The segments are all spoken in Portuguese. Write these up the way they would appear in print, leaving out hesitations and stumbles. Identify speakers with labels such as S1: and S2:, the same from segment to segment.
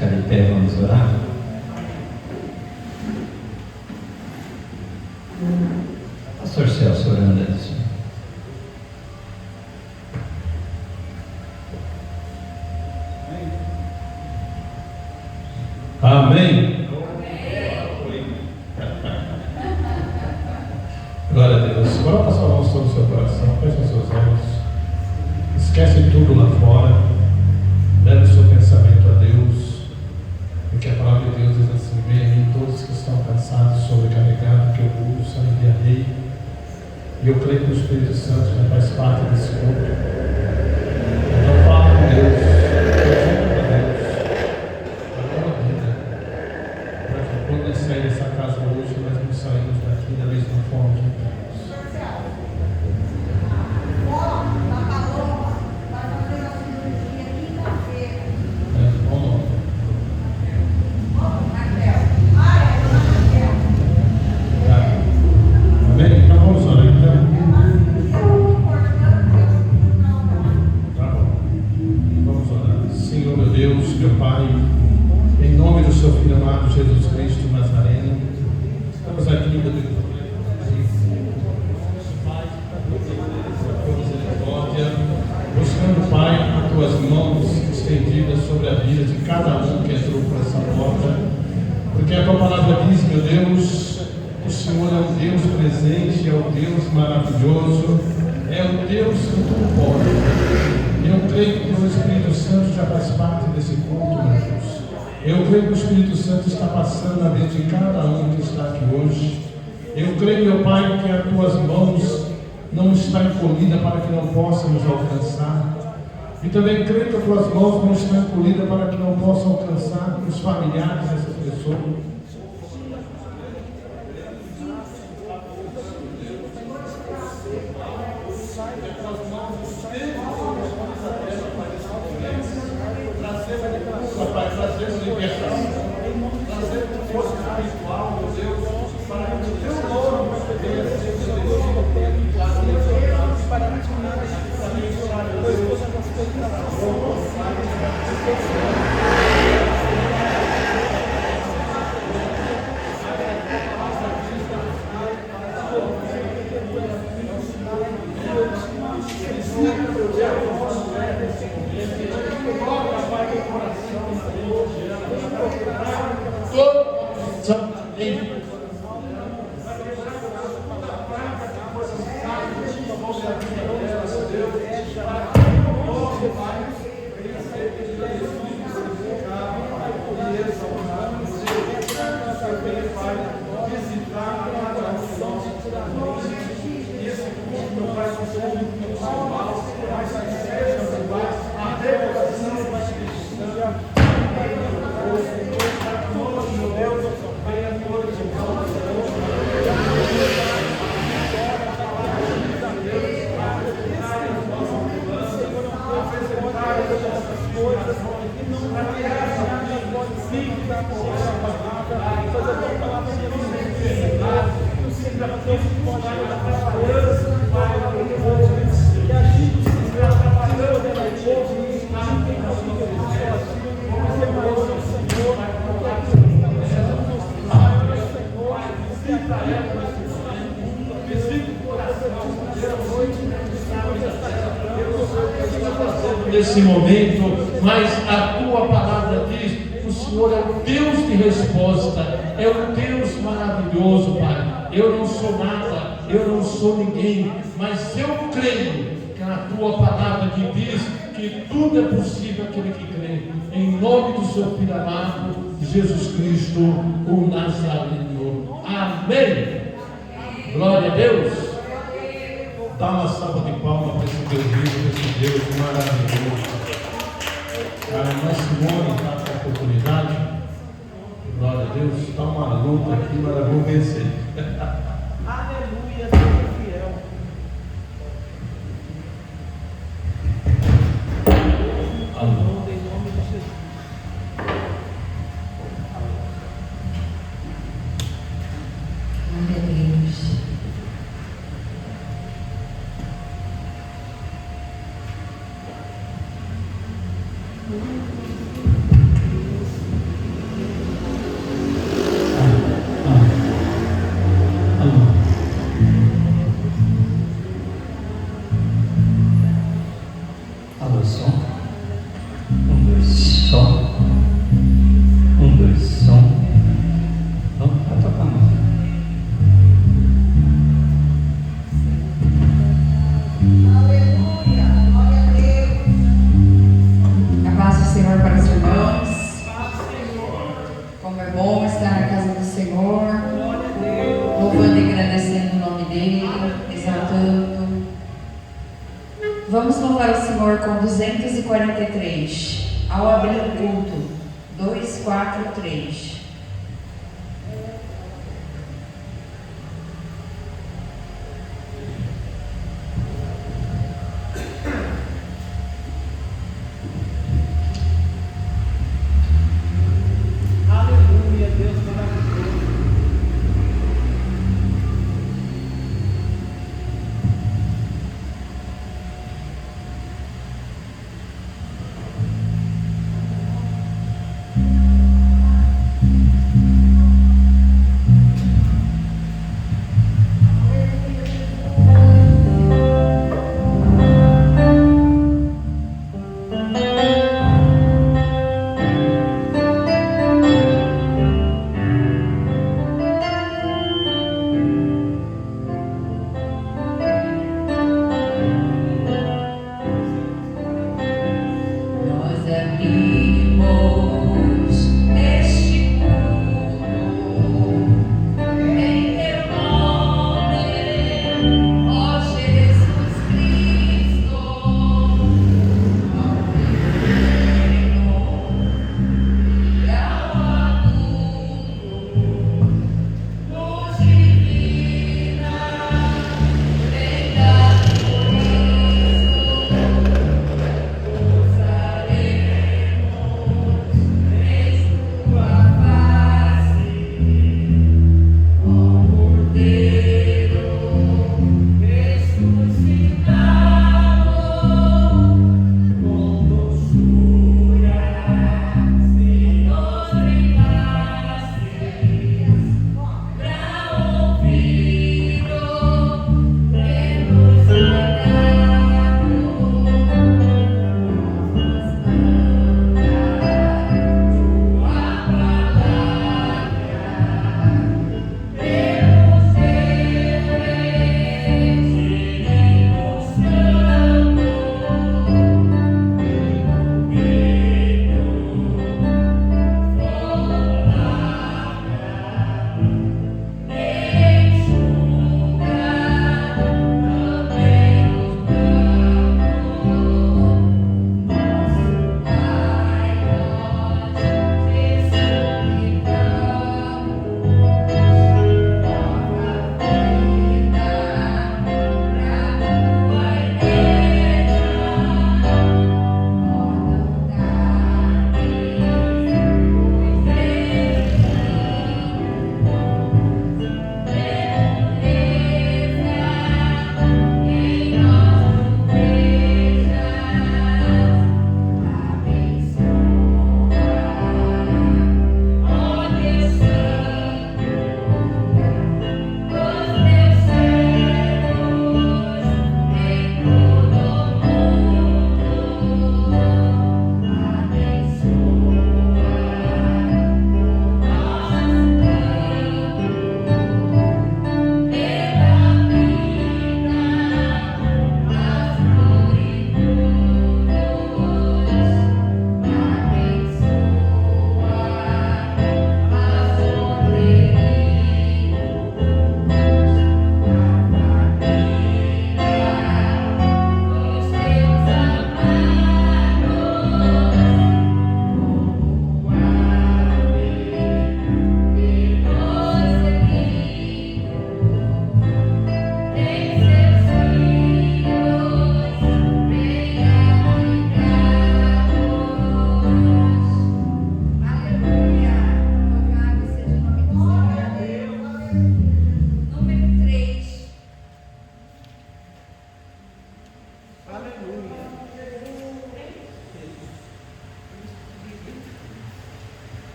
S1: ficar de pé, vamos orar? Pastor Celso orando assim. Amém. Glória a Deus. Coloca sua mão sobre o seu coração, fecha seus olhos. Esquece tudo lá fora. Leve o seu pensamento a Deus. Porque a palavra de Deus diz assim: venha a mim todos que estão cansados, sobrecarregados, que eu vos aliviarei. E eu creio que o Espírito Santo já faz parte desse corpo. Então fala com Deus. Pergunta a Deus. A tua vida. Para que quando nós sair dessa casa hoje, nós não saímos daqui da mesma forma que entramos. Meu Pai, em nome do seu Filho amado Jesus Cristo Nazareno, estamos aqui, meu Deus, Pai, com misericórdia, buscando, Pai, as tuas mãos estendidas sobre a vida de cada um que entrou por essa porta, porque a tua palavra diz, meu Deus, o Senhor é um Deus presente, é um Deus maravilhoso, é um Deus que tudo pode. Eu creio que o Espírito Santo já faz parte desse culto, meu Deus. Eu creio que o Espírito Santo está passando na vida de cada um que está aqui hoje. Eu creio, meu Pai, que as tuas mãos não estão encolhidas para que não possam nos alcançar. E também creio que as tuas mãos não estão encolhidas para que não possam alcançar os familiares dessas pessoas. Pai, trazendo libertação, trazendo força espiritual, meu Deus, para que o teu nome venha ser nesse momento, mas a tua palavra diz: o Senhor é o Deus de resposta, é o Deus maravilhoso, Pai. Eu não sou nada, eu não sou ninguém, mas eu creio que na tua palavra que diz que tudo é possível aquele que crê, em nome do seu Filho amado, Jesus Cristo, o Nazareno. Amém. Glória a Deus. Dá uma salva de palmas para esse Deus vivo, esse Deus maravilhoso. A irmã Simone está com a oportunidade. Glória a Deus. Está uma luta aqui, mas nós vamos vencer.
S2: Aleluia, Deus fiel.
S1: Amém.
S2: Em nome de Jesus.
S3: Glória a Deus. Nobre e culto. 243.
S2: Aleluia, Deus maravilhoso.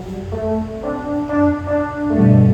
S4: Estrelado, me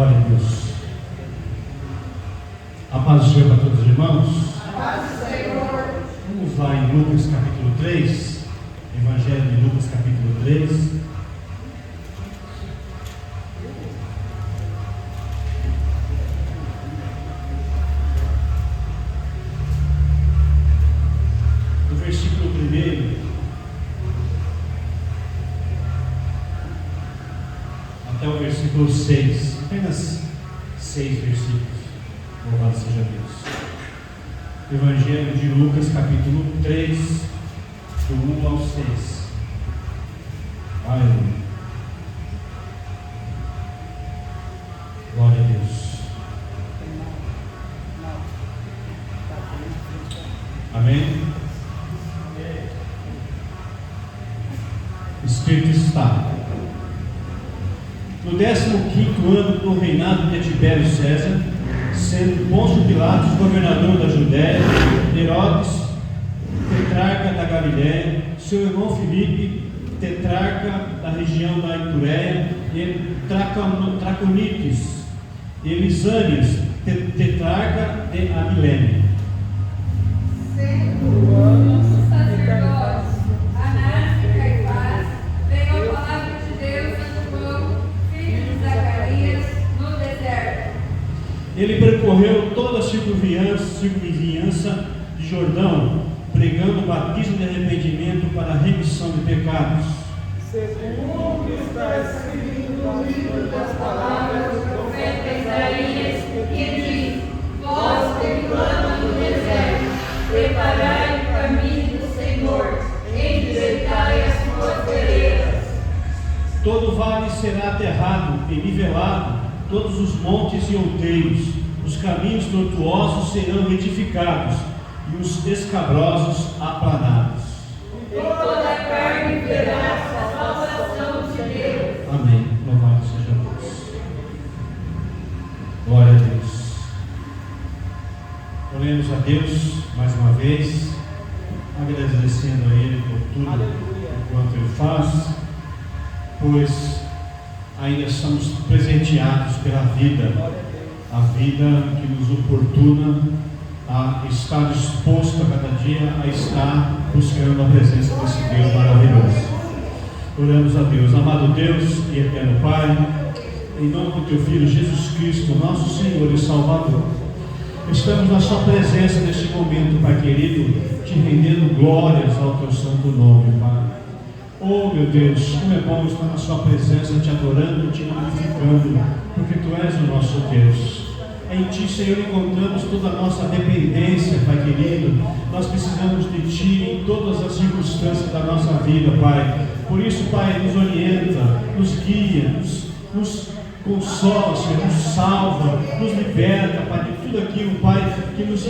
S1: Glória a Deus. A paz do Senhor para todos os irmãos.
S3: A paz do Senhor.
S1: Vamos lá em Lucas capítulo 3. Evangelho de Lucas capítulo 3. No versículo 1 até o versículo 6. Apenas 6 versículos. Louvado seja Deus. Evangelho de Lucas, capítulo 3, do 1 ao 6. Aleluia. Glória a Deus. Amém? O Espírito está. No 15º ano do reinado de Tibério César, sendo Pôncio Pilatos governador da Judéia, Herodes, tetrarca da Galiléia, seu irmão Filipe, tetrarca da região da Itureia, e Traconitis, e Lisânias, tetrarca de Abilene.
S4: Os sacerdotes, Anás e Caifás, veio a palavra de Deus a João, filho de Zacarias, no deserto.
S1: Ele percorreu toda a circunvizinhança de Jordão, pregando o batismo de arrependimento para a remissão de pecados.
S2: Segundo o que está escrito no livro das palavras do profeta Isaías, que diz: Vós que clama no deserto, preparai o caminho do Senhor, endireitai as suas veredas.
S1: Todo vale será aterrado e nivelado, todos os montes e outeiros, os caminhos tortuosos serão retificados, e os escabrosos aplanados.
S2: E toda a carne verá a salvação de Deus.
S1: Amém. Louvado seja Deus. Glória a Deus. Oremos a Deus mais uma vez, agradecendo a Ele por tudo quanto Ele faz, pois ainda somos presenteados pela vida, a vida que nos oportuna a estar disposto a cada dia a estar buscando a presença desse Deus maravilhoso. Oramos a Deus. Amado Deus e eterno Pai, em nome do Teu Filho Jesus Cristo, nosso Senhor e Salvador, estamos na Sua presença neste momento, Pai querido, te rendendo glórias ao Teu santo nome, Pai. Oh meu Deus, como é bom estar na Sua presença, te adorando, te glorificando, porque Tu és o nosso Deus. Em Ti, Senhor, encontramos toda a nossa dependência, Pai querido. Nós precisamos de Ti em todas as circunstâncias da nossa vida, Pai. Por isso, Pai, nos orienta, nos guia, nos consola, Senhor, nos salva, nos liberta, Pai, de tudo aquilo, Pai, que nos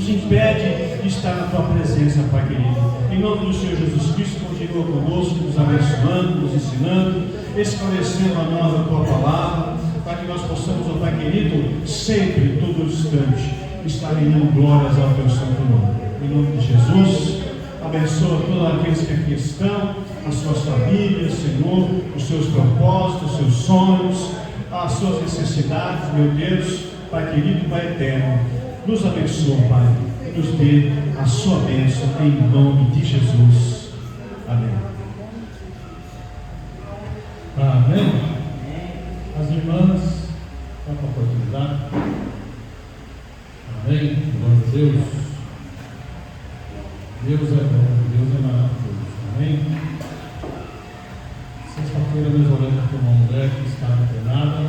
S1: impede de estar na Tua presença, Pai querido. Em nome do Senhor Jesus Cristo, continua conosco, nos abençoando, nos ensinando, esclarecendo a nós a Tua palavra, para que nós possamos, ó Pai querido, sempre, todo instante, estar dando glórias ao Teu santo nome. Em nome de Jesus, abençoa todos aqueles que aqui estão, as suas famílias, Senhor, os seus propósitos, os seus sonhos, as suas necessidades, meu Deus, Pai querido, Pai eterno. Nos abençoa, Pai, e nos dê a sua bênção em nome de Jesus. Amém.
S5: Amém. As irmãs, dá para a oportunidade. Amém. Glória a Deus. Deus é bom, Deus é maravilhoso. Amém. Sexta-feira nós oramos por uma mulher que estava internada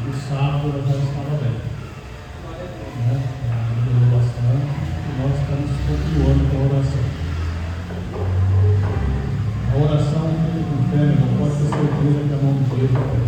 S5: e o sábado ela já estava bem. Ela melhorou bastante e nós estamos continuando com a oração. A oração com fé, não pode ter certeza que a mão de Deus é bem.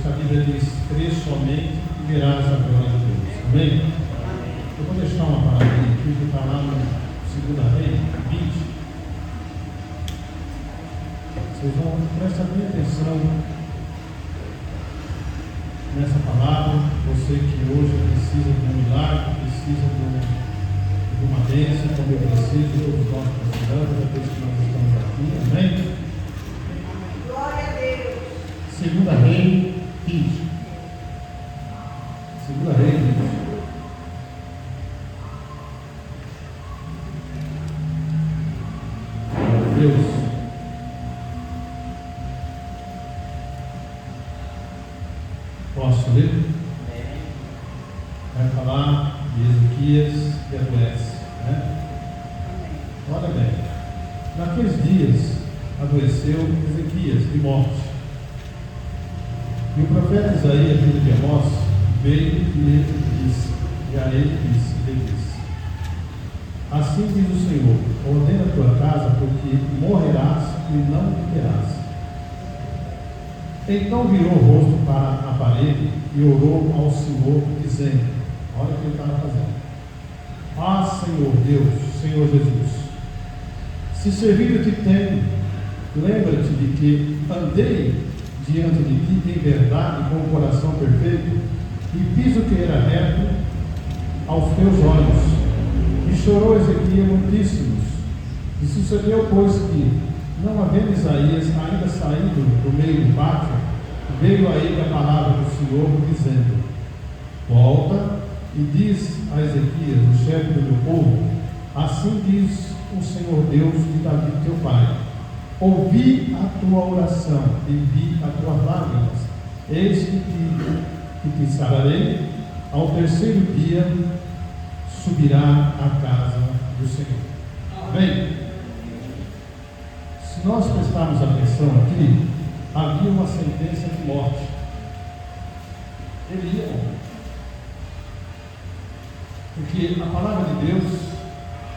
S5: que a Bíblia diz: crê somente e verás a glória de Deus. Amém? Eu vou deixar uma palavrinha aqui que está lá no 2 Reis 20. Vocês vão prestar bem atenção nessa palavra. Você que hoje precisa de um milagre, precisa de uma bênção, como eu preciso, todos nós precisamos, depois que nós estamos aqui. Amém?
S3: Glória a Deus.
S5: 2 Reis 20. 2 Reis 20. Deus. Posso ler? Vai falar de Ezequias que adoece, né? Olha bem. Naqueles dias adoeceu Ezequias de morte. E o profeta Isaías, filho de Amós, veio e a ele disse: assim diz o Senhor, ordena a tua casa, porque morrerás e não viverás. Então virou o rosto para a parede e orou ao Senhor, dizendo: olha o que ele estava fazendo. Ah, Senhor Deus, Senhor Jesus, se servido te tenho, lembra-te de que andei diante de ti em verdade, com o coração perfeito, e fiz o que era reto aos teus olhos. E chorou Ezequias muitíssimos. E sucedeu, pois, que, não havendo Isaías ainda saído do meio do pátio, veio a ele a palavra do Senhor, dizendo: volta e diz a Ezequias, o chefe do meu povo: assim diz o Senhor Deus de Davi teu pai: ouvi a tua oração e vi as tuas lágrimas. Eis que te sararei, ao terceiro dia subirá à casa do Senhor. Amém? Se nós prestarmos atenção aqui, havia uma sentença de morte. Ele ia morrer. Porque a palavra de Deus,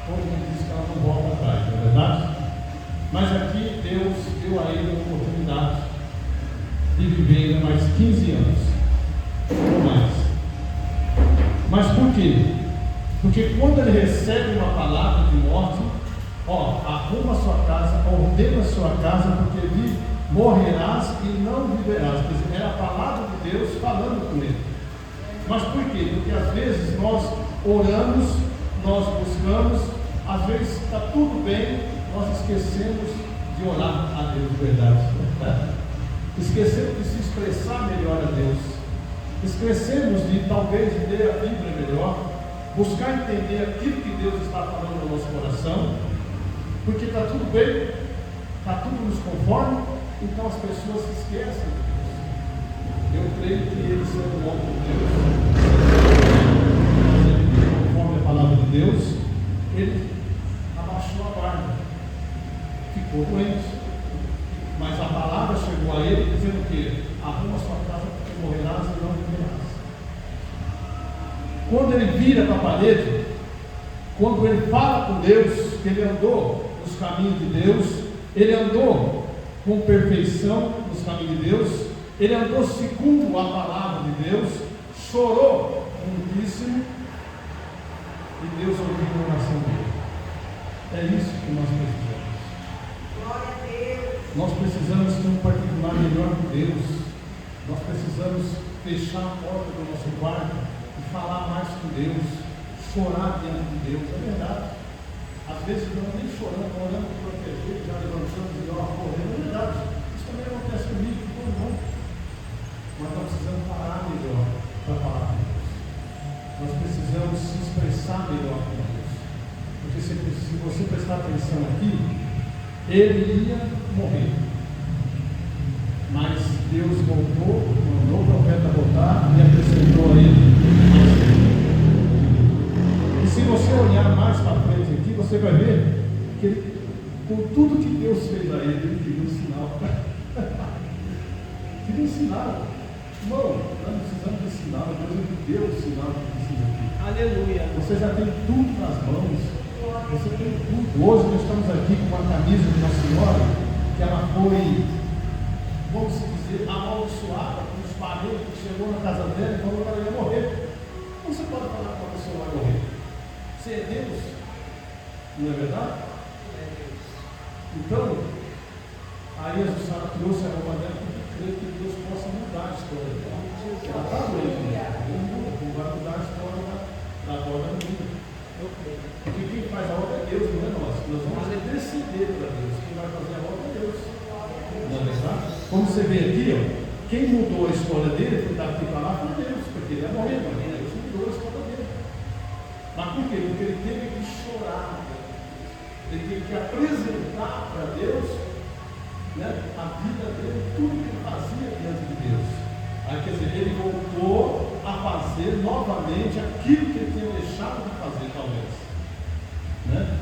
S5: todo mundo diz que ela não volta atrás, não é verdade? Mas aqui Deus deu a ele a oportunidade de viver ainda mais 15 anos, ou mais. Mas por quê? Porque quando ele recebe uma palavra de morte, arruma a sua casa, ordena a sua casa, porque ele morrerás e não viverás. Quer dizer, era a palavra de Deus falando com ele. Mas por quê? Porque às vezes nós oramos, nós buscamos, às vezes está tudo bem, nós esquecemos de orar a Deus de verdade. Esquecemos de se expressar melhor a Deus. Esquecemos de talvez ler a Bíblia melhor, buscar entender aquilo que Deus está falando no nosso coração, porque está tudo bem, está tudo nos conforme, então as pessoas se esquecem de Deus. Eu creio que ele, sendo bom por Deus, conforme a palavra de Deus, ele abaixou a guarda, ficou doente, mas a palavra chegou a ele dizendo que arruma a sua casa porque morrerás e não viverás. Quando ele vira para a parede, quando ele fala com Deus, que ele andou nos caminhos de Deus, ele andou com perfeição nos caminhos de Deus, ele andou segundo a palavra de Deus, chorou muitíssimo, e Deus ouviu a oração dele. É isso que nós precisamos.
S3: Glória a Deus.
S5: Nós precisamos ter um particular melhor com Deus. Nós precisamos fechar a porta do nosso quarto e falar mais com Deus, chorar diante de Deus. É verdade. Às vezes não nem chorando, orando por proteger, já levantando e correndo. É verdade. Isso também acontece comigo, com todo mundo. Mas nós precisamos parar melhor para falar com Deus. Nós precisamos se expressar melhor com Deus. Porque se você prestar atenção aqui, ele ia morrer. Mas Deus voltou, mandou o profeta voltar e acrescentou a ele mais tempo. E se você olhar mais para frente aqui, você vai ver que ele, com tudo que Deus fez a ele, ele queria um sinal. Queria um sinal. Irmão, nós não precisamos de sinal, Deus deu o sinal que precisa aqui. Aleluia. Você já tem tudo nas mãos. Você tem tudo. Hoje nós estamos aqui com uma camisa de Nossa Senhora, que ela foi, vamos dizer, amaldiçoada com os parentes que chegou na casa dela e falou que ela ia morrer. Como você pode falar que a pessoa vai morrer? Você é Deus, não é verdade? Então, aí a Jussara trouxe a roupa dela porque crê que Deus possa mudar a história dela. Ela está doente, Deus vai mudar a história da obra da vida. Porque quem faz a obra é Deus, não é nós. Nós vamos interceder para Deus. Quem vai fazer a obra é Deus. Não é verdade? Como você vê aqui, ó, quem mudou a história dele, foi daqui para lá, foi Deus, porque ele ia morrer, mas Deus mudou a história dele. Mas por quê? Porque ele teve que chorar, ele teve que apresentar para Deus, né, a vida dele, tudo que ele fazia diante de Deus. Aí quer dizer, ele voltou a fazer novamente aquilo que ele tinha deixado de fazer, talvez. Né?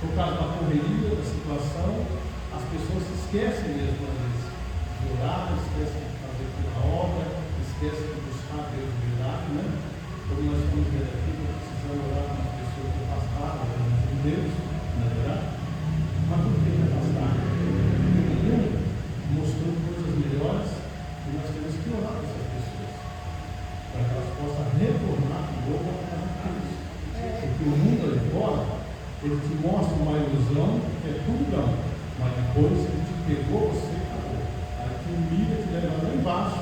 S5: Por causa da correria, da situação, as pessoas se esquecem mesmo, às vezes, de orar, esquecem de fazer pela obra, esquecem de buscar Deus de verdade, né? Como nós estamos vendo aqui, nós precisamos orar com as pessoas que afastaram de Deus, não é verdade? Mas por que afastaram? Porque Deus mostrou coisas melhores e nós temos que orar com essas pessoas, para que elas possam retornar de novo à casa de Deus. Porque o mundo ali fora, ele te mostra uma ilusão que é tudo bom, mas depois ele te pegou, você acabou. Aí te humilha, te leva lá embaixo,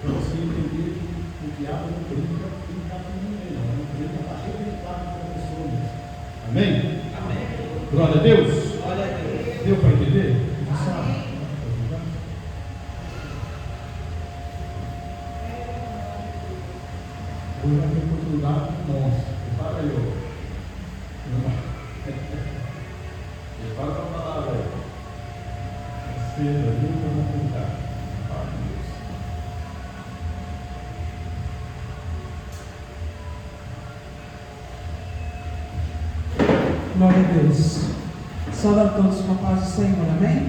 S5: para você entender que o diabo não brinca com ninguém, não. Ele brinca para arrebentar com a pessoa mesmo. Amém? Amém. Glória a Deus. Glória a Deus. Deu para entender? Sabe? Hoje vai ter oportunidade de monstro. Para aí, ó. Prepara para a palavra aí. Cedo, nunca vou contar. Fala com Deus.
S6: Glória a Deus. Saúde a todos com a paz do Senhor, amém?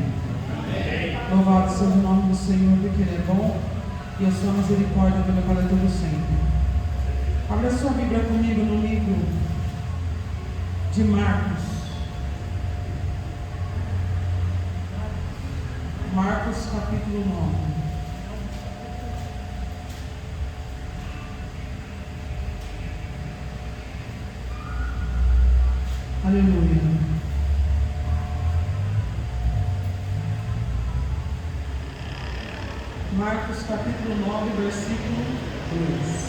S6: Amém. Louvado seja o nome do Senhor, porque Ele é bom e a sua misericórdia dura para todo sempre. Abra sua Bíblia comigo no livro de Marcos. Marcos capítulo 9. Aleluia. Marcos capítulo 9, versículo 2.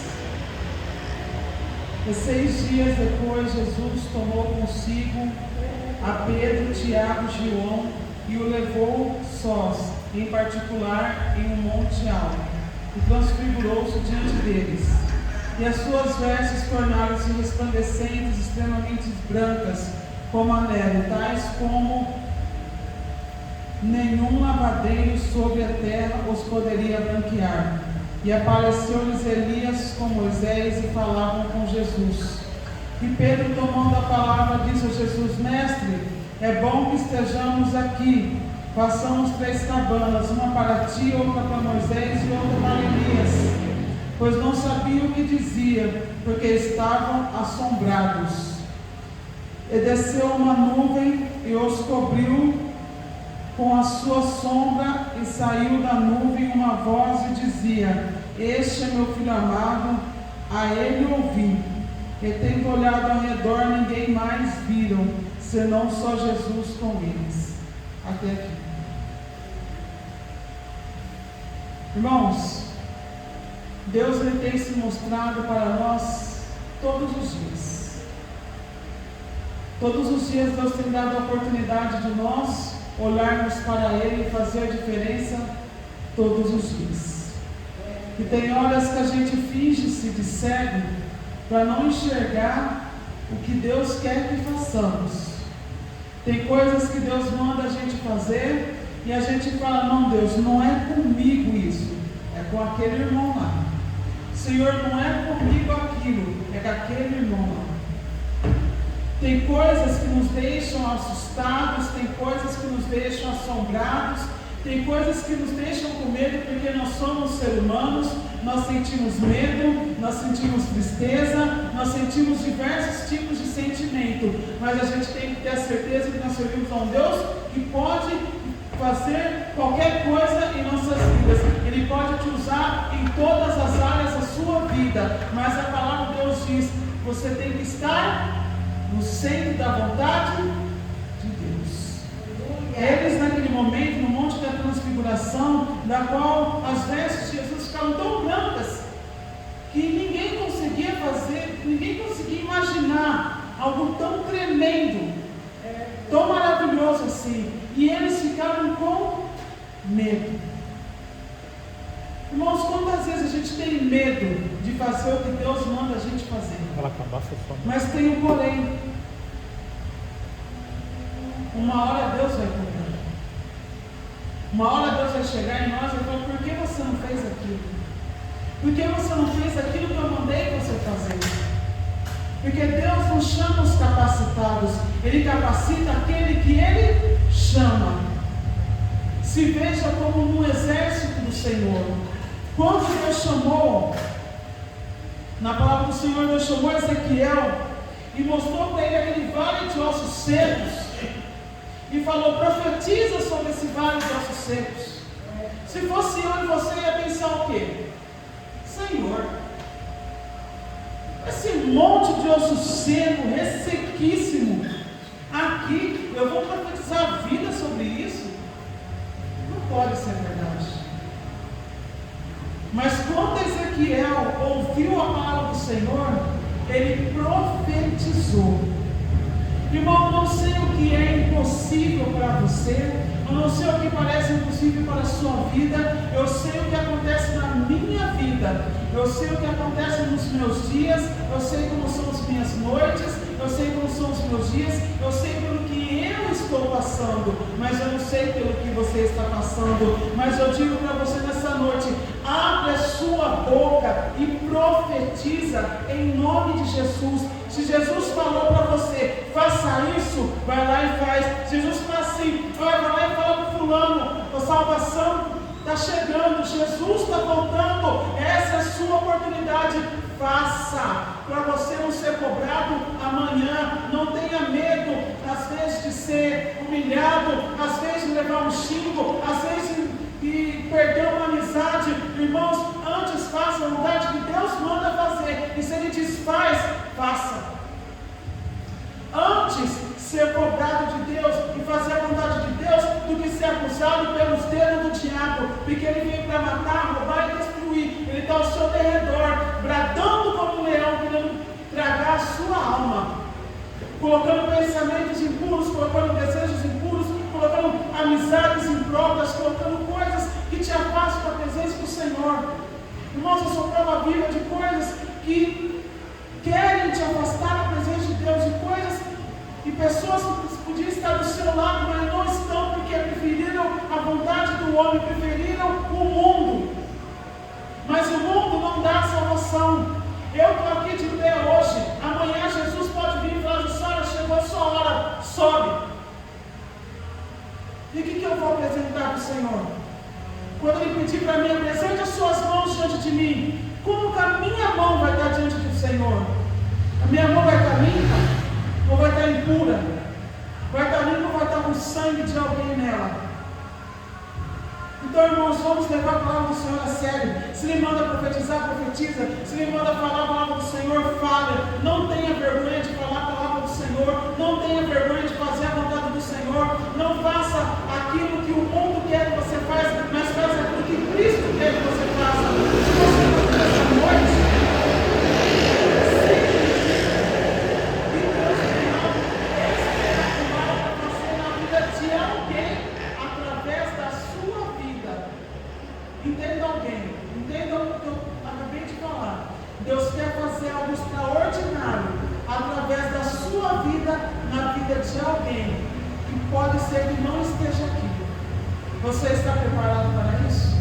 S6: E 6 dias depois, Jesus tomou consigo a Pedro, Tiago e João e o levou sós, em particular, em um monte alto, e transfigurou-se diante deles. E as suas vestes tornaram-se resplandecentes, extremamente brancas, como a neve, tais como nenhum lavadeiro sobre a terra os poderia branquear. E apareceu-lhes Elias com Moisés e falavam com Jesus. E Pedro, tomando a palavra, disse a Jesus: Mestre, é bom que estejamos aqui. Façamos 3 cabanas, uma para ti, outra para Moisés e outra para Elias. Pois não sabiam o que dizia, porque estavam assombrados. E desceu uma nuvem e os cobriu com a sua sombra, e saiu da nuvem uma voz e dizia: Este é meu filho amado, a ele ouvi. E tendo olhado ao redor, ninguém mais viram, senão só Jesus com eles. Até aqui. Irmãos, Deus ele tem se mostrado para nós todos os dias. Todos os dias Deus tem dado a oportunidade de nós olharmos para Ele e fazer a diferença todos os dias. E tem horas que a gente finge-se de cego para não enxergar o que Deus quer que façamos. Tem coisas que Deus manda a gente fazer e a gente fala: não, Deus, não é comigo isso, é com aquele irmão lá. Senhor, não é comigo aquilo, é com aquele irmão lá. Tem coisas que nos deixam assustados, tem coisas que nos deixam assombrados, tem coisas que nos deixam com medo, porque nós somos seres humanos, nós sentimos medo, nós sentimos tristeza, nós sentimos diversos tipos de sentimento, mas a gente tem que ter a certeza que nós servimos a um Deus que pode fazer qualquer coisa em nossas vidas. Ele pode te usar em Você tem que estar no centro da vontade de Deus. Eles naquele momento, no Monte da Transfiguração, da qual as vestes de Jesus ficaram tão brancas, que ninguém conseguia fazer, ninguém conseguia imaginar algo tão tremendo, tão maravilhoso assim. E eles ficaram com medo. Irmãos, quantas vezes a gente tem medo de fazer o que Deus manda a gente fazer? Mas tem um porém. Uma hora Deus vai cobrar. Uma hora Deus vai chegar em nós e vai falar: por que você não fez aquilo? Por que você não fez aquilo que eu mandei você fazer? Porque Deus não chama os capacitados, Ele capacita aquele que Ele chama. Se veja como no exército do Senhor. Quando Deus chamou, na palavra do Senhor, Deus chamou Ezequiel e mostrou para ele aquele vale de ossos secos e falou: profetiza sobre esse vale de ossos secos. Se fosse eu e você, ia pensar o quê? Senhor, esse monte de osso seco, ressequíssimo, aqui, eu vou profetizar a vida sobre isso? Não pode ser verdade. Mas quando Ezequiel ouviu a palavra do Senhor, ele profetizou. Irmão, eu não sei o que é impossível para você, eu não sei o que parece impossível para a sua vida, eu sei o que acontece na minha vida, eu sei o que acontece nos meus dias, eu sei como são as minhas noites, eu sei como são os meus dias, eu sei pelo que eu estou passando, mas eu não sei pelo que você está passando. Mas eu digo para você nessa noite: abre a sua boca e profetiza em nome de Jesus. Se Jesus falou para você, faça isso, vai lá e faz. Se Jesus fala assim, vai lá e fala para o fulano, a salvação está chegando, Jesus está voltando, essa é a sua oportunidade. Faça, para você não ser cobrado amanhã. Não tenha medo, às vezes, de ser humilhado, às vezes de levar um xingo, às vezes de perder uma amizade. Irmãos, antes faça a vontade que Deus manda fazer, e se Ele diz faz, faça. Antes ser cobrado de Deus e fazer a vontade de Deus do que ser acusado pelos dedos do diabo, porque ele veio para matar, roubar e destruir. Ele está ao seu derredor, bradando como um leão, querendo tragar a sua alma, colocando pensamentos impuros, colocando desejos impuros, colocando amizades impróprias, colocando coisas que te afastam da presença do Senhor. Irmãos, eu sou prova viva de coisas que querem te afastar da presença de Deus, de coisas e pessoas que podiam estar do seu lado, mas não estão, porque preferiram a vontade do homem, preferiram o mundo. Mas o mundo não dá salvação. Eu estou aqui de pé hoje, amanhã Jesus pode vir e falar: Jussara, chegou a sua hora, sobe. E o que eu vou apresentar para o Senhor? Quando Ele pedir para mim, apresente as suas mãos diante de mim, como que a minha mão vai estar diante do Senhor? A minha mão vai estar limpa? Ou vai estar impura? Vai estar limpa ou vai estar com sangue de alguém nela? Então, irmãos, vamos levar a palavra do Senhor a sério. Se Ele manda profetizar, profetiza. Se Ele manda falar a palavra do Senhor, fala. Não tenha vergonha de falar a palavra do Senhor. Não tenha vergonha de fazer a vontade do Senhor. Não faça aquilo que o mundo quer que você faça, mas faça aquilo que Cristo quer que você faça. Se você está nessa noite, Deus quer fazer algo extraordinário através da sua vida, na vida de alguém que pode ser que não esteja aqui. Você está preparado para isso?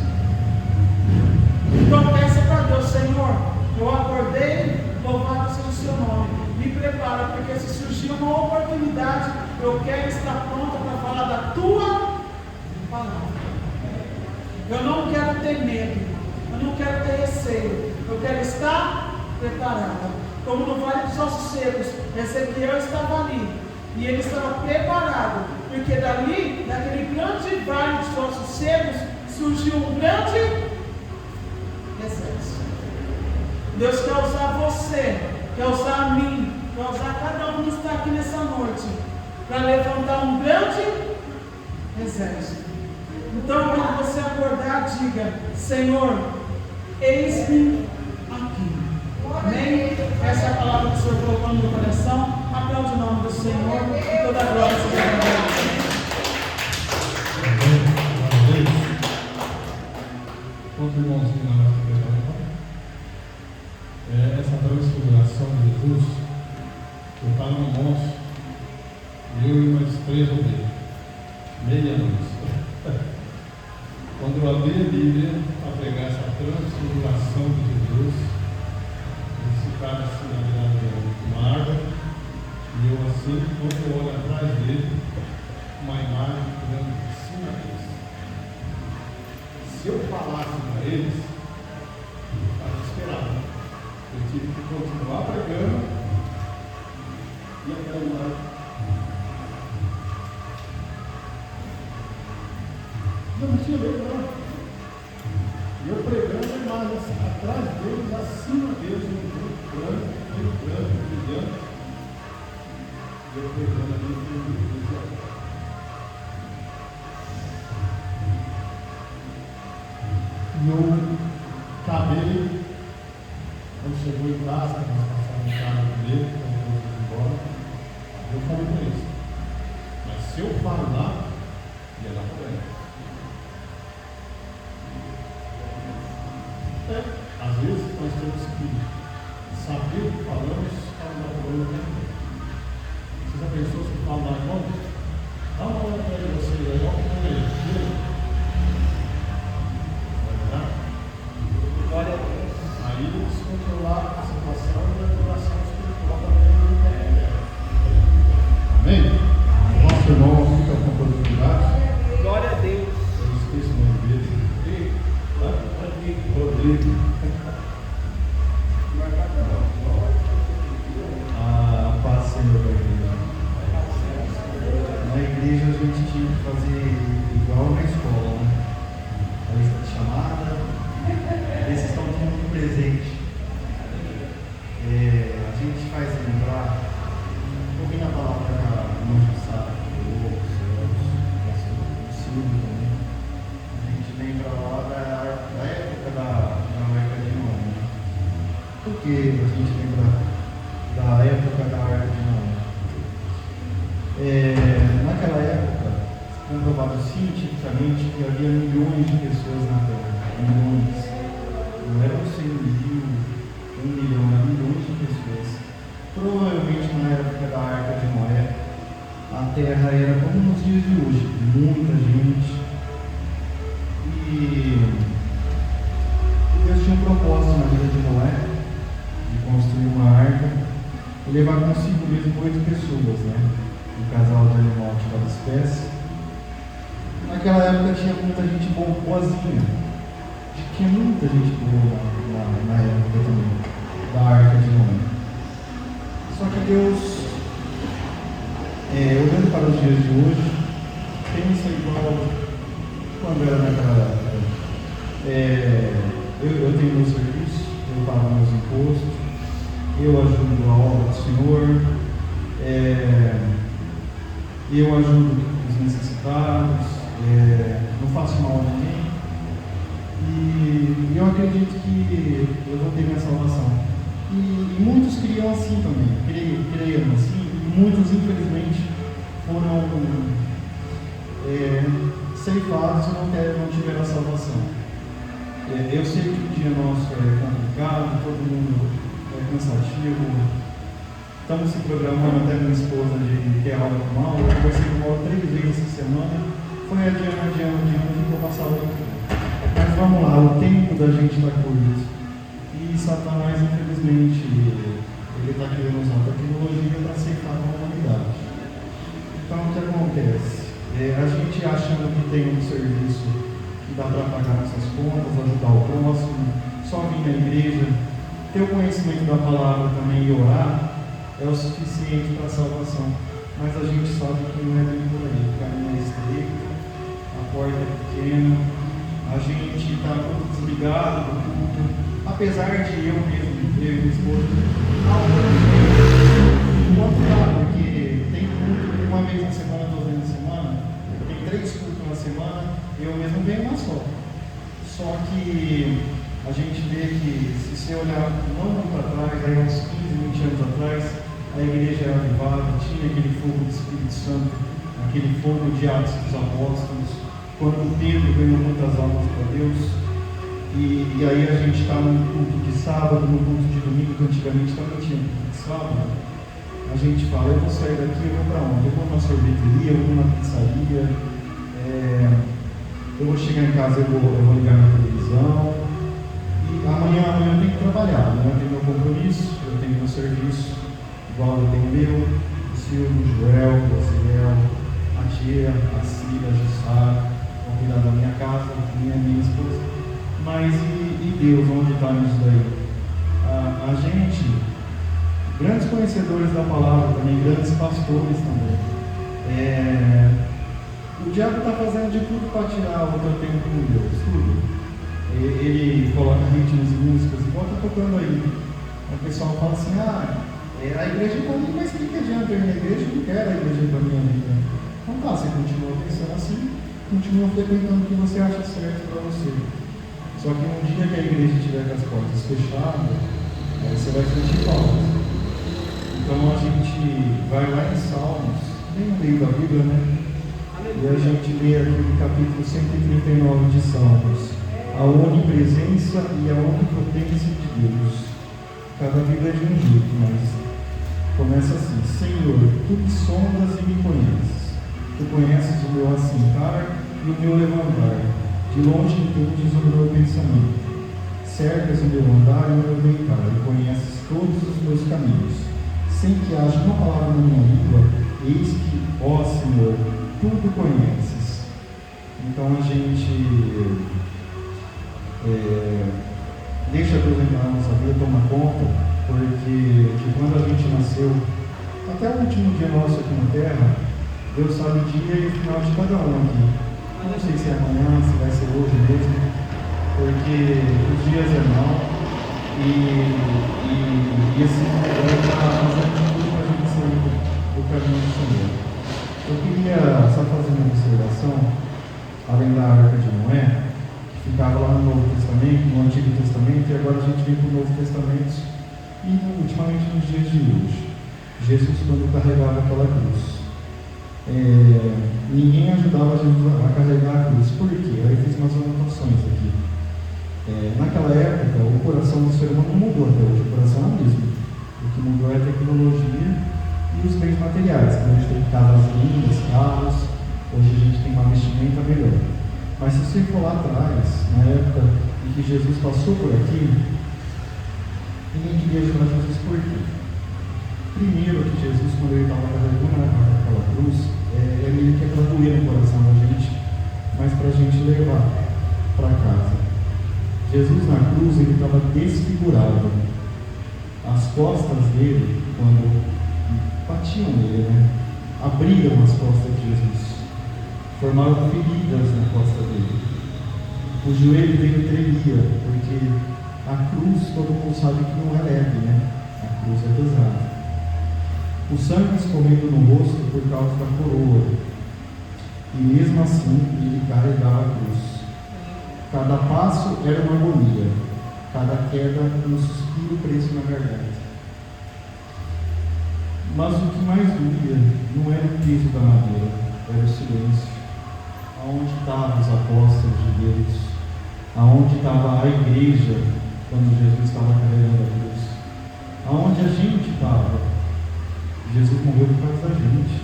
S6: Então peça para Deus: Senhor, eu acordei, louvado seja o seu nome, me prepara, porque se surgir uma oportunidade, eu quero estar pronta para falar da tua palavra. Eu não quero ter medo, eu não quero ter receio, eu quero estar preparada. Como no Vale dos Ossos Secos, Ezequiel estava ali, e ele estava preparado, porque dali, daquele grande vale dos ossos secos, surgiu um grande exército. Deus quer usar você quer usar a mim, quer usar cada um que está aqui nessa noite, para levantar um grande exército. Então, quando você acordar, diga: Senhor, eis-me aqui. Amém? Essa é a palavra que o Senhor colocou no meu coração. Aplaude o nome do Senhor e toda a glória seja para Deus.
S5: Outro irmãozinho lá na essa transfiguração de Jesus, eu estava no monte, eu e umas 3 ovelhas, meia-noite. Quando eu abri a Bíblia para pegar essa transfiguração de Jesus, eles ficaram assim na beirada de uma árvore, e eu assim, quando eu olho atrás dele, uma imagem grande de cima deles. Se eu falasse para eles, eu estava esperado. Eu tive que continuar pregando e até lá. Não tinha medo, não. E eu pregando a imagem atrás deles, acima deles, um branco, brilhante. E eu pregando ali, e eu acabei, quando chegou em casa, nós passamos no carro dele, quando eu fui embora, eu falei para eles: mas se eu falar, ia dar problema. Às vezes nós temos que saber o que falamos para não dar problema também. Você já pensou se falar irmão? Dá uma olhada para ele, você, irmão, para ele. Aí descontrolar a situação e a coração espiritual também. Amém? Nosso irmão fica com oportunidade. Glória a Deus. Eu esqueço o nome dele. Rodrigo.
S7: A paz, Senhor, da igreja. Na igreja a gente tinha que fazer igual na escola, né? A lista de chamada. Esses estão tudo presente. A gente faz lembrar, ouvindo a palavra da irmã Jussara, o Silvio também, a gente lembra lá da época da Arca de Noé. Por que a gente lembra da época da Arca de Noé? Naquela época, comprovado cientificamente que havia milhões de pessoas na Terra. Milhões. Não eram 100 mil, 1 milhão, eram milhões de pessoas. Provavelmente na época da Arca de Noé, a Terra era como nos dias de hoje, muita gente. E Deus tinha um propósito na vida de Noé, de construir uma arca e levar consigo mesmo 8 pessoas, né? Um casal de animal de cada espécie. Naquela época tinha muita gente boazinha. Tinha muita gente boa na época também, da Arca de Noé. Só que Deus, olhando para os dias de hoje, pensa igual quando era naquela época. Eu tenho meu serviço, eu pago meus impostos, eu ajudo a obra do Senhor, eu ajudo os necessitados, não faço mal a ninguém. E eu acredito que eu vou ter minha salvação. E muitos criam assim também, creiam assim, e muitos infelizmente foram ceifados e não tiveram a salvação. Eu sei que o dia nosso é complicado, todo mundo é cansativo. Estamos se programando, até minha esposa, de ter aula normal. Eu conversei com ela 3 vezes essa semana, foi adiando, e vou passar outra. Mas vamos lá, o tempo da gente está curto. E Satanás, infelizmente, ele está querendo usar a tecnologia para ceifar a humanidade. Então, o que acontece? A gente achando que tem um serviço que dá para pagar nossas contas, ajudar o próximo, só vir na igreja, ter o conhecimento da palavra também e orar, é o suficiente para a salvação. Mas a gente sabe que não é bem por aí. O caminho é estreito, a porta é pequena. A gente está muito desligado do culto, apesar de eu mesmo, eu e minha esposa. Enquanto dá, porque tem culto uma vez na semana, 2 vezes na semana, tem 3 cultos na semana, eu mesmo venho uma só. Só que a gente vê que, se você olhar não muito atrás, aí uns 15, 20 anos atrás, a igreja era avivada, tinha aquele fogo do Espírito Santo, aquele fogo de Atos dos Apóstolos, quando Pedro ganhou muitas almas para Deus. E aí a gente está num culto de sábado, num culto de domingo, que antigamente também tinha culto de sábado. A gente fala, eu vou sair daqui, eu vou para onde? Eu vou na sorveteria, eu vou na pizzaria, eu vou chegar em casa, eu vou ligar na televisão. E amanhã eu tenho que trabalhar, amanhã eu tenho meu compromisso, eu tenho meu serviço, igual eu tenho meu, o Silvio, o Joel, o Brasileiro, a Tia, a Cida, a Jussara, vão cuidar da minha casa, minha esposa. Mas e Deus, onde está nisso daí? A gente, grandes conhecedores da palavra também, grandes pastores também. O diabo está fazendo de tudo para tirar o teu tempo com Deus, tudo. Ele coloca ritmos e músicas e bota tocando aí. O pessoal fala assim, a igreja para mim, mas o que adianta eu ir na igreja? Eu não quero a igreja para minha vida. Então tá, você continua pensando assim, continua frequentando o que você acha certo para você. Só que um dia que a igreja estiver com as portas fechadas, aí você vai sentir falta. Então a gente vai lá em Salmos, bem no meio da Bíblia, né? E a gente lê aqui no capítulo 139 de Salmos, a onipresença e a onipotência de Deus. Cada vida é de um jeito, mas começa assim: Senhor, tu me sondas e me conheces. Tu conheces o meu assentar e o meu levantar. De longe entendes o meu pensamento. Cercas o meu andar e o meu deitar, e conheces todos os meus caminhos. Sem que haja uma palavra na minha língua, eis que, ó Senhor, tudo conheces. Então a gente deixa Deus entrar na nossa vida, toma conta, porque quando a gente nasceu, até o último dia nosso aqui na Terra, Deus sabe o dia e o final de cada um aqui. Eu não sei se é amanhã, se vai ser hoje mesmo, porque os dias é mau e esse mundo está fazendo tudo para a gente sair do caminho do Senhor. Eu queria só fazer uma observação, além da Arca de Noé, que ficava lá no Novo Testamento, no Antigo Testamento, e agora a gente vem para o Novo Testamento e ultimamente nos dias de hoje. Jesus, quando carregava aquela cruz, ninguém ajudava Jesus a carregar a cruz. Por quê? Aí fiz umas anotações aqui. Naquela época, o coração do ser humano não mudou até hoje, o coração é o mesmo. O que mudou é a tecnologia e os bens materiais. Então, a gente tem casas lindas, carros, hoje a gente tem uma vestimenta melhor. Mas se você for lá atrás, na época em que Jesus passou por aqui, ninguém queria ajudar Jesus. Por quê? Primeiro que Jesus, quando ele estava carregando aquela cruz, ele quer doer no coração da gente, mas para a gente levar para casa. Jesus na cruz, ele estava desfigurado. As costas dele, quando batiam nele, abriram as costas de Jesus, formaram feridas na costa dele. O joelho dele tremia, porque a cruz, todo mundo sabe que não é leve, a cruz é pesada. O sangue escorrendo no rosto por causa da coroa. E mesmo assim, ele carregava a cruz. Cada passo era uma agonia. Cada queda, um suspiro preso na garganta. Mas o que mais doía não era o peso da madeira, era o silêncio. Aonde estavam os apóstolos de Deus? Aonde estava a igreja quando Jesus estava carregando a cruz? Aonde a gente estava? Jesus morreu por causa da gente.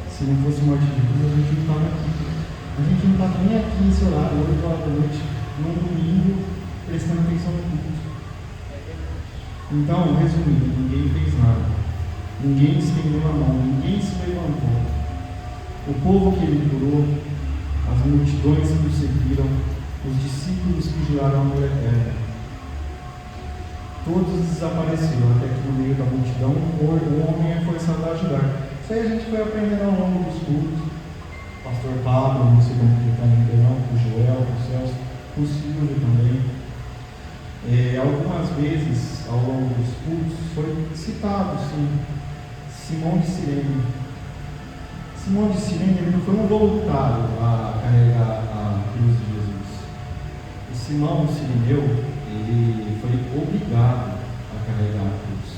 S7: Se não fosse morte de cruz, a gente não estava aqui. A gente não estava nem aqui nesse horário, 8 horas da noite, num domingo, prestando atenção no culto. Então, resumindo, ninguém fez nada. Ninguém estendeu a mão, ninguém se levantou. O povo que ele curou, as multidões que o seguiram, os discípulos que juraram amor eterno, todos desapareceram, até que no meio da multidão o homem é forçado a ajudar. Isso aí a gente foi aprendendo ao longo dos cultos. O pastor Pablo, não sei como que está em Ribeirão, o Joel, o Celso, o Silvio também. Algumas vezes, ao longo dos cultos, foi citado, sim, Simão de Cirene. Simão de Cirene ele não foi um voluntário a carregar a cruz de Jesus. O Simão de Cireneu, ele foi obrigado a carregar a cruz.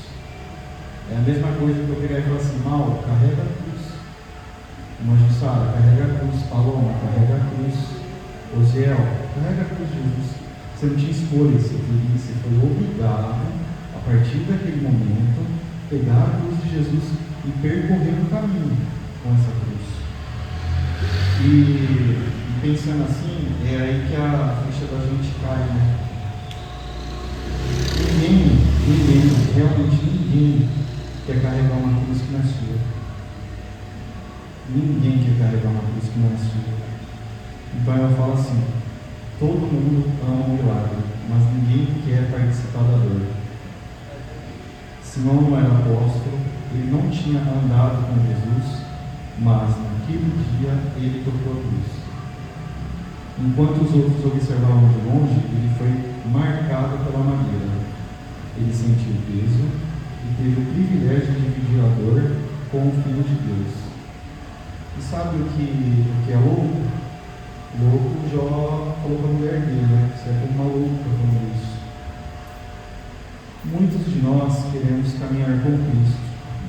S7: É a mesma coisa que eu pegar e falar assim: Mal, carrega a cruz. Magistrada, carrega a cruz. Paloma, carrega a cruz. Osiel, carrega a cruz de Jesus. Você não tinha escolha, você foi obrigado, a partir daquele momento, pegar a cruz de Jesus e percorrer o caminho com essa cruz. E pensando assim, é aí que a ficha da gente cai, né? Realmente ninguém quer carregar uma cruz que não é sua. Ninguém quer carregar uma cruz que não é sua. Então eu falo assim: todo mundo ama o milagre, mas ninguém quer participar da dor. Simão não era apóstolo, ele não tinha andado com Jesus, mas naquele dia ele tocou a cruz. Enquanto os outros observavam de longe, ele foi marcado pela madeira. Ele sentiu o peso e teve o privilégio de dividir a dor com o Filho de Deus. E sabe o que é louco? Louco, Jó falou para a mulher dele, né? Você é como uma louca falando isso. Muitos de nós queremos caminhar com Cristo,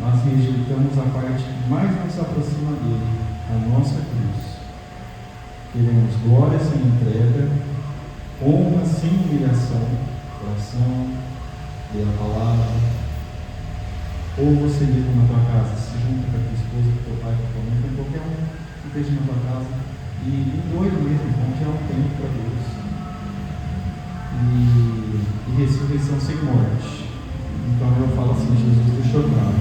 S7: mas rejeitamos a parte que mais nos aproxima dele, a nossa cruz. Queremos glória sem entrega, honra sem humilhação, oração, ler a palavra. Ou você mesmo na tua casa, se junta com a tua esposa, com o teu pai, com a tua mãe, com qualquer um que esteja na tua casa, e doido mesmo, vamos tirar um tempo para Deus. E ressurreição sem morte. Então eu falo assim: Jesus deixou claro: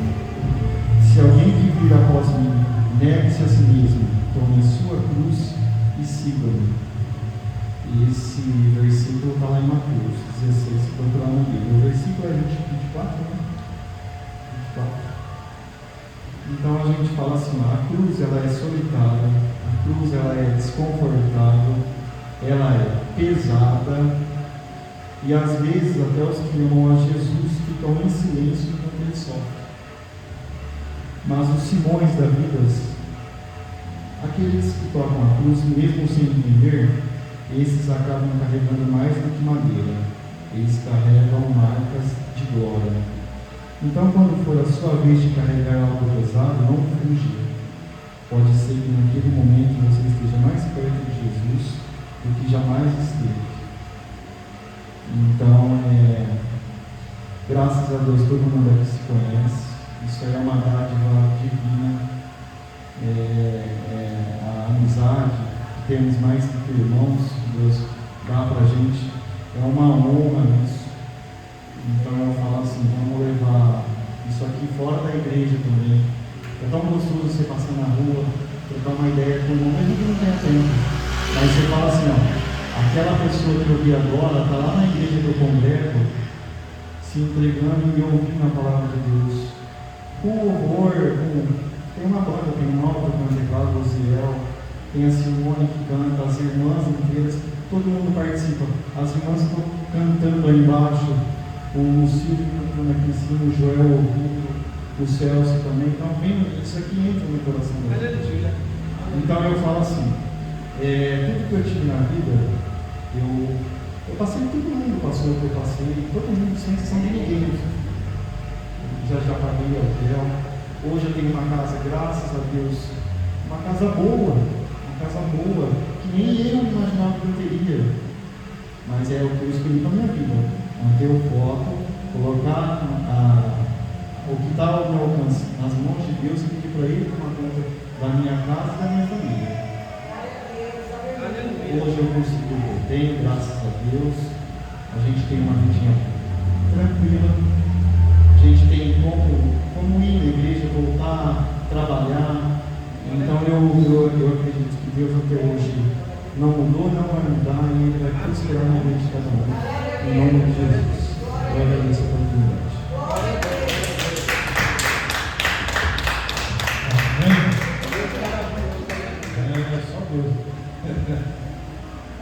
S7: se alguém que vir após mim, negue-se a si mesmo, tome a sua cruz e siga-me. Esse versículo está lá em Mateus 16, se procurar no livro. O versículo é 24, né? 24. Então a gente fala assim: a cruz ela é solitária, a cruz ela é desconfortável, ela é pesada, e às vezes até os que amam a Jesus ficam em silêncio enquanto ele sofre. Mas os Simões da vida, aqueles que tocam a cruz mesmo sem entender, esses acabam carregando mais do que madeira, eles carregam marcas de glória. Então, quando for a sua vez de carregar algo pesado, não fuja. Pode ser que naquele momento você esteja mais perto de Jesus do que jamais esteve. Então, graças a Deus, todo mundo aqui se conhece. Isso aí é uma dádiva divina. A amizade que temos mais do que irmãos, Deus dá para a gente. É uma honra isso. Então eu falo assim: vamos levar isso aqui fora da igreja também. É tão gostoso você passar na rua, trocar uma ideia com o irmão, mesmo que não tenha tempo. Mas você fala assim: aquela pessoa que eu vi agora está lá na igreja do congrego, se entregando e ouvindo a palavra de Deus. Com horror, tem uma banda, tem um alto com o teclado do Osiel, tem a Simone que canta, as irmãs inteiras, todo mundo participa. As irmãs estão cantando aí embaixo. O Silvio cantando aqui em cima, o Joel ouvindo, o Celso também. Então, isso aqui entra no coração dele. Então, eu falo assim: tudo que eu tive na vida, eu passei, todo mundo passou o que eu passei, todo mundo sem exceção de ninguém. Já paguei hotel. Hoje eu tenho uma casa, graças a Deus, uma casa boa, que nem eu imaginava que eu teria. Mas é o que eu escolhi para a minha vida: manter o foco, colocar o que está ao meu alcance nas mãos de Deus e pedir para Ele tomar conta da minha casa e da minha família. Hoje eu consigo o que eu tenho, graças a Deus. A gente tem uma vidinha tranquila, a gente tem como ir na igreja, voltar a trabalhar. Então eu acredito que Deus até hoje não mudou, não vai mudar, e Ele vai prosperar na vida de cada um. Em nome de Jesus. Eu agradeço a oportunidade.
S1: É só Deus.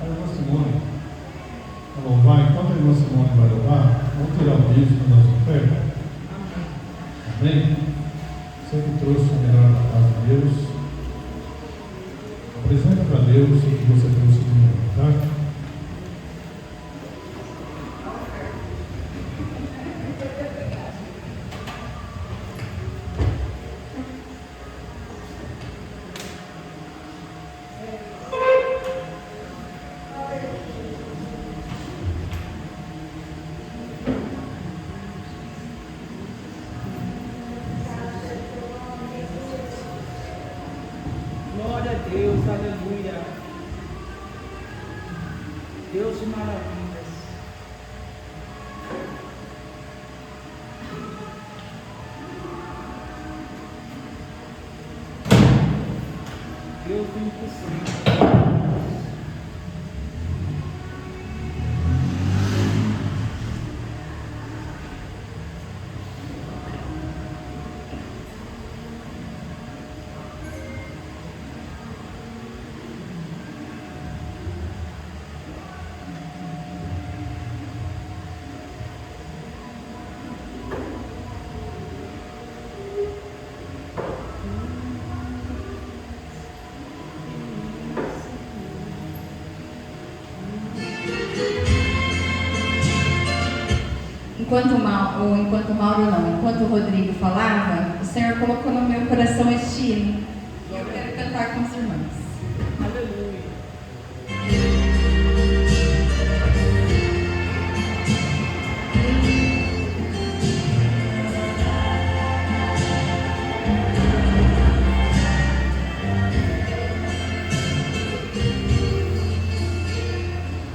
S1: A irmã Simone,
S5: a louvar, enquanto a irmã Simone vai louvar, vamos tirar o dízimo da nossa oferta. Amém? Você que trouxe o melhor da casa de Deus, apresenta para Deus o que você trouxe de melhor, tá?
S6: Glória a Deus, aleluia. Deus de maravilhas. Deus do impossível.
S4: Enquanto o Rodrigo falava, o Senhor colocou no meu coração este hino. E eu quero cantar com os irmãos.
S6: Aleluia.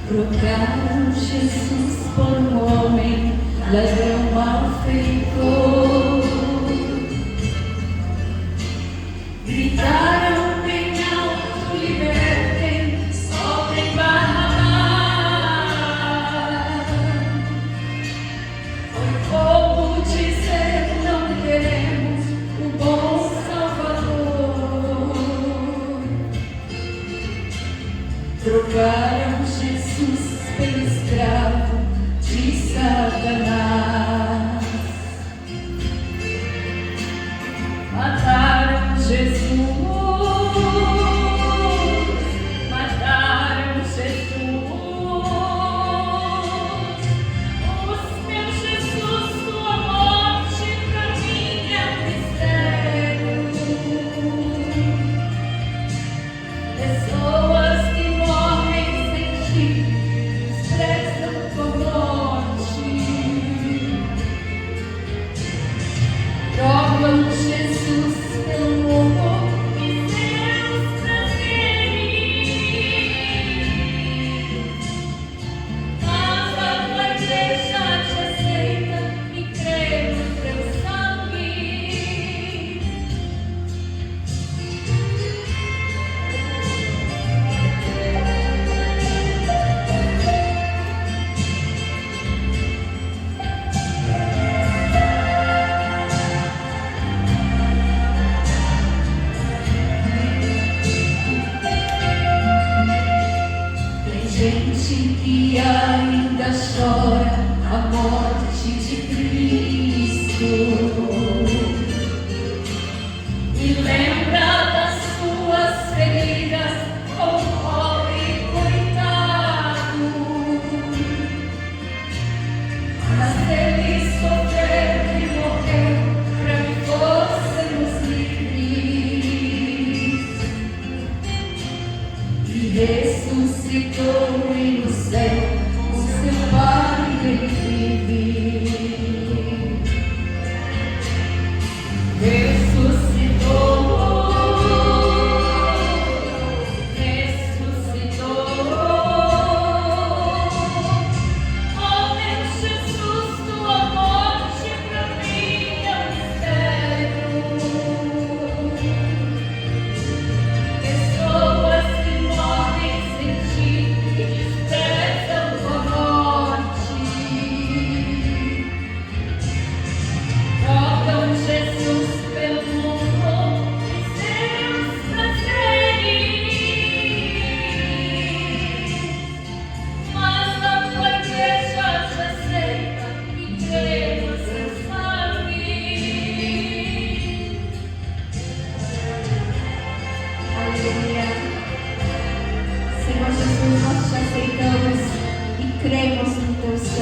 S4: Trocaram Jesus por um homem, ladrão malfeitor. Gritaram bem alto, libertem, soltem Barrabás. Foi como dizer, não queremos o bom Salvador. Trocaram Jesus pelo escravo de Satanás.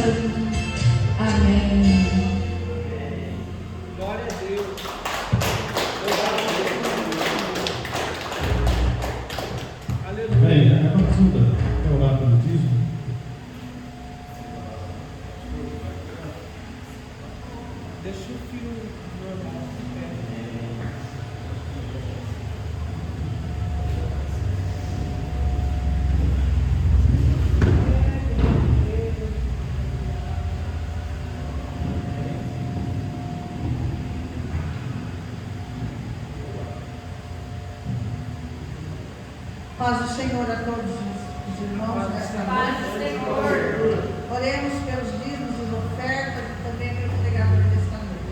S4: Amém.
S6: Glória a Deus. Aleluia.
S5: Bem, a Matilda quer orar pelo dízimo?
S6: Deixa o fio normal.
S3: Paz do Senhor a todos os irmãos nesta
S4: Paz
S3: noite.
S4: do Senhor.
S3: Oremos pelos dízimos e ofertas e também pelo pregador desta noite.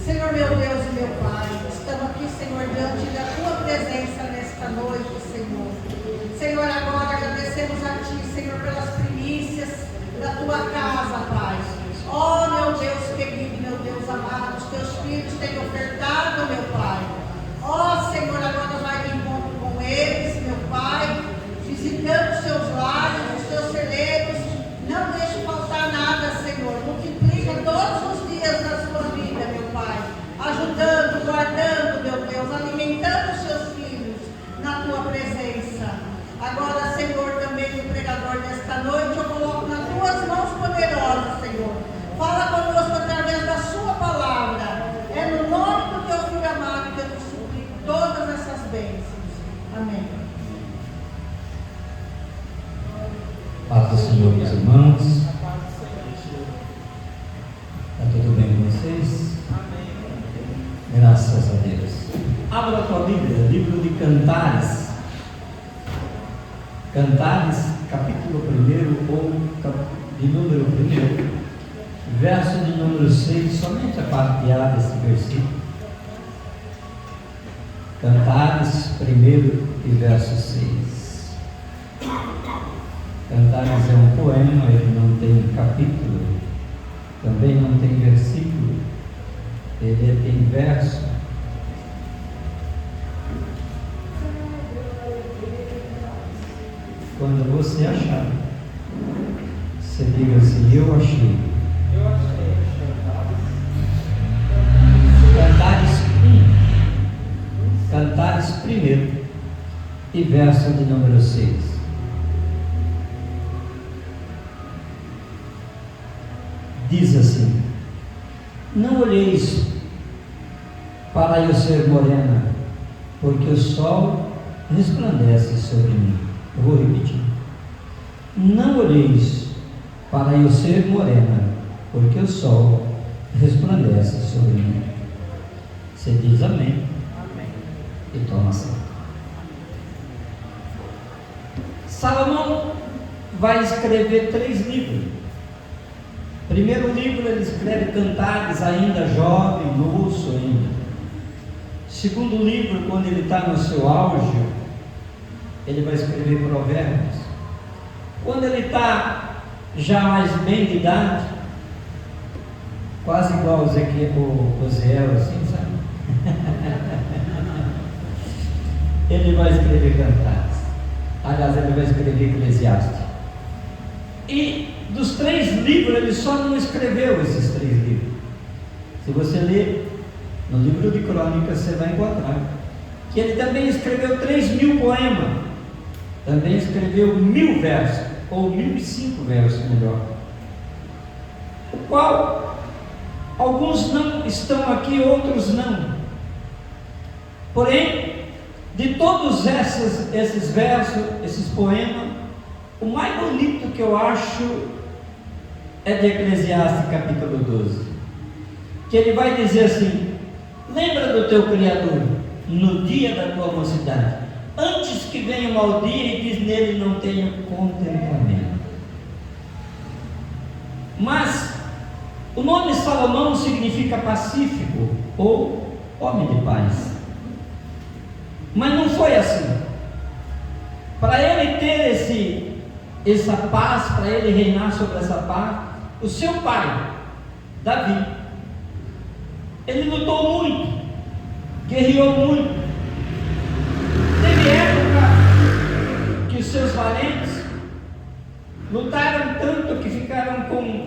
S3: Senhor meu Deus e meu Pai, estamos aqui, Senhor, diante da Tua presença nesta noite, Senhor. Senhor, agora agradecemos a Ti, Senhor, pelas primícias da Tua casa, Pai. Ó, meu Deus querido, meu Deus amado, os Teus filhos têm ofertado, meu Pai. Ó, Senhor, agora vai de encontro com eles, meu Pai, visitando os seus lares, os seus celeiros. Não deixe faltar nada, Senhor. Multiplica todos os dias da sua vida, meu Pai, ajudando, guardando, meu Deus, alimentando os seus filhos na Tua presença. Agora, Senhor, também o pregador desta noite, eu coloco nas Tuas mãos poderosas, Senhor. Fala conosco através da Sua palavra. É no nome do Teu Filho amado que eu te suplico todas essas bênçãos. Amém.
S8: Paz do Senhor, meus irmãos. Está tudo bem com vocês? Graças a Deus. Abra a tua Bíblia, livro de Cantares. Cantares, capítulo 1 ou de número 1, verso de número 6, somente a parte A desse versículo. Cantares 1 e verso 6. Cantares é um poema, ele não tem capítulo, também não tem versículo, ele tem verso. Quando você achar, você diga assim: eu achei. Cantares 1, Cantares 1 e verso de número 6. Diz assim: não olheis para eu ser morena, porque o sol resplandece sobre mim. Eu vou repetir: não olheis para eu ser morena, porque o sol resplandece sobre mim. Você diz amém, e toma certo. Salomão vai escrever 3 livros. Primeiro livro ele escreve Cantares, ainda jovem, moço ainda. Segundo livro, quando ele está no seu auge, ele vai escrever Provérbios. Quando ele está já mais bem de idade, quase igual o Oziel, assim, sabe? Ele vai escrever Cantares. Aliás, ele vai escrever Eclesiastes. E dos 3 livros, ele só não escreveu esses 3 livros. Se você ler no livro de Crônicas, você vai encontrar que ele também escreveu 3.000 poemas, também escreveu 1.000 versos, ou 1.005 versos melhor, o qual alguns não estão aqui, outros não. Porém, de todos esses versos, esses poemas, o mais bonito que eu acho é de Eclesiastes capítulo 12, que ele vai dizer assim: lembra do teu Criador no dia da tua mocidade, antes que venha o mau dia, e diz: nele não tenho contentamento. Mas o nome Salomão significa pacífico ou homem de paz. Mas não foi assim. Para ele ter essa paz, para ele reinar sobre essa paz, o seu pai, Davi, ele lutou muito, guerreou muito. Teve época que os seus valentes lutaram tanto que ficaram com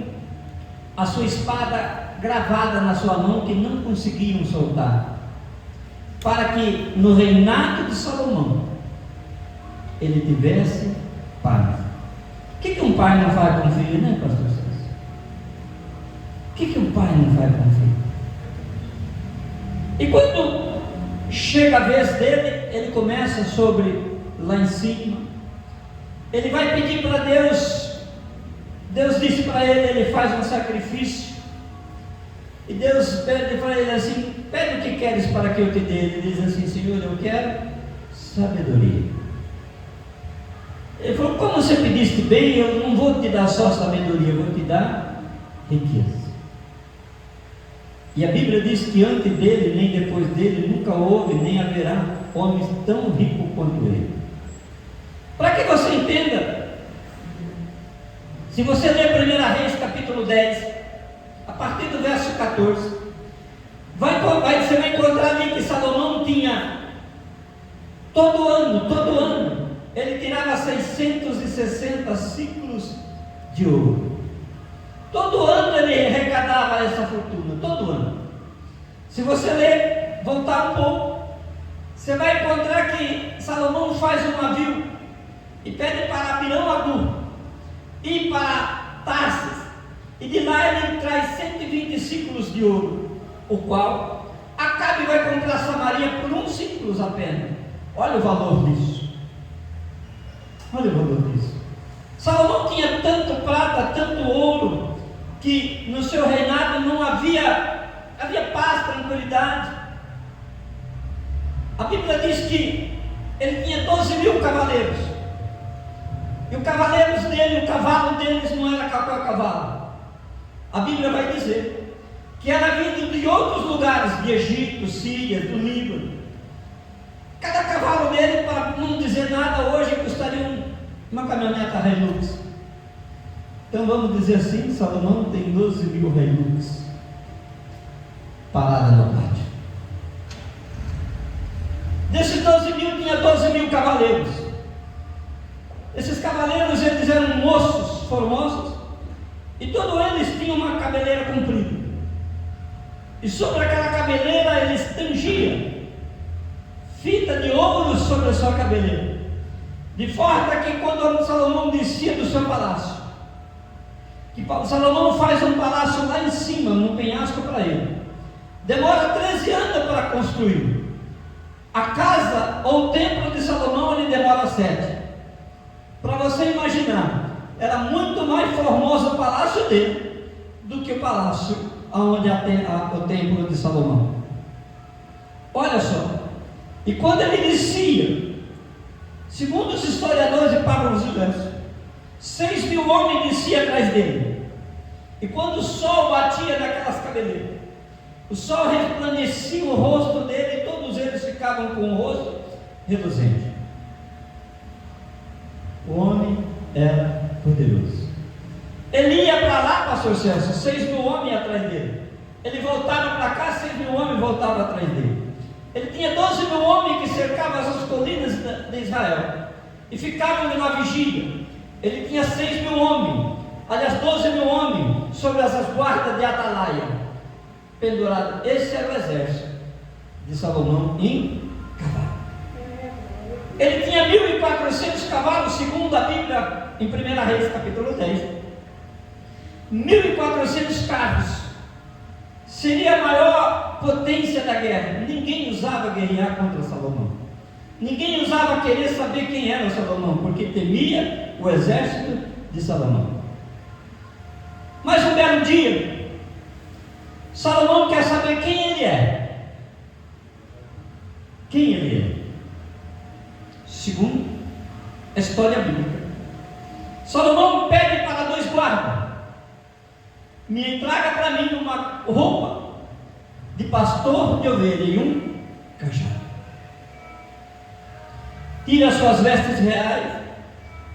S8: a sua espada gravada na sua mão que não conseguiam soltar, para que no reinado de Salomão ele tivesse paz. O que um pai não faz com o filho, né, pastor César? O que um pai não faz com o filho? E quando chega a vez dele, ele começa sobre lá em cima. Ele vai pedir para Deus. Deus disse para ele faz um sacrifício. E Deus pede para ele assim: pede o que queres para que eu te dê. Ele diz assim: Senhor, eu quero sabedoria. Ele falou: como você pediste bem, eu não vou te dar só sabedoria, eu vou te dar riqueza. E a Bíblia diz que antes dele, nem depois dele, nunca houve, nem haverá homens tão ricos quanto ele. Para que você entenda, se você ler 1 Reis capítulo 10, a partir do verso 14, você vai encontrar ali que Salomão tinha, todo ano, ele tirava 660 ciclos de ouro. Todo ano ele arrecadava essa fortuna, todo ano. Se você ler, voltar um pouco, você vai encontrar que Salomão faz um navio e pede para Abirão-Agu ir para Tarsis, e de lá ele traz 120 ciclos de ouro, o qual Acabe vai comprar Samaria por 1 ciclo apenas. Olha o valor disso. Olha o valor disso. Salomão tinha tanto prata, tanto ouro, que no seu reinado não havia paz, tranquilidade. A Bíblia diz que ele tinha 12.000 cavaleiros, e os cavaleiros dele, o cavalo deles não era qualquer cavalo. A Bíblia vai dizer que era vindo de outros lugares, de Egito, Síria, do Líbano. Cada cavalo dele, para não dizer nada, hoje custaria uma caminhoneta Hilux. Então vamos dizer assim, Salomão tem 12.000 Hilux parada no pátio. Desses 12.000 tinha 12.000 cavaleiros. Esses cavaleiros, eles eram moços, formosos, e todos eles tinham uma cabeleira comprida, e sobre aquela cabeleira eles tangiam fita de ouro sobre a sua cabeleira, de forma que quando Salomão descia do seu palácio, que Salomão faz um palácio lá em cima, num penhasco para ele, demora 13 anos para construir. A casa ou o templo de Salomão ele demora 7. Para você imaginar, era muito mais formoso o palácio dele do que o palácio onde o templo de Salomão. Olha só, e quando ele descia, segundo os historiadores de Pablo Zilverso, 6.000 homens desciam atrás dele, e quando o sol batia naquelas cabeleiras, o sol resplandecia o rosto dele, e todos eles ficavam com o rosto reluzente. O homem era poderoso. Ele ia para lá, pastor Celso, 6.000 homens atrás dele. Ele voltava para cá, 6.000 homens voltavam atrás dele. Ele tinha 12.000 homens que cercavam as colinas de Israel e ficavam na vigília. Ele tinha 6.000 homens, aliás 12.000 homens sobre as guardas de Atalaia, pendurados. Esse era o exército de Salomão em cavalo. Ele tinha 1.400 cavalos, segundo a Bíblia, em 1 Reis, capítulo 10. 1.400 carros. Seria a maior potência da guerra. Ninguém usava guerrear contra Salomão. Ninguém usava querer saber quem era Salomão, porque temia o exército de Salomão. Mas um belo dia, Salomão quer saber quem ele é. Quem ele é? Segundo a história bíblica, Salomão pede para 2 guardas: me traga para mim uma roupa de pastor de ovelha e um cajado. Tira suas vestes reais,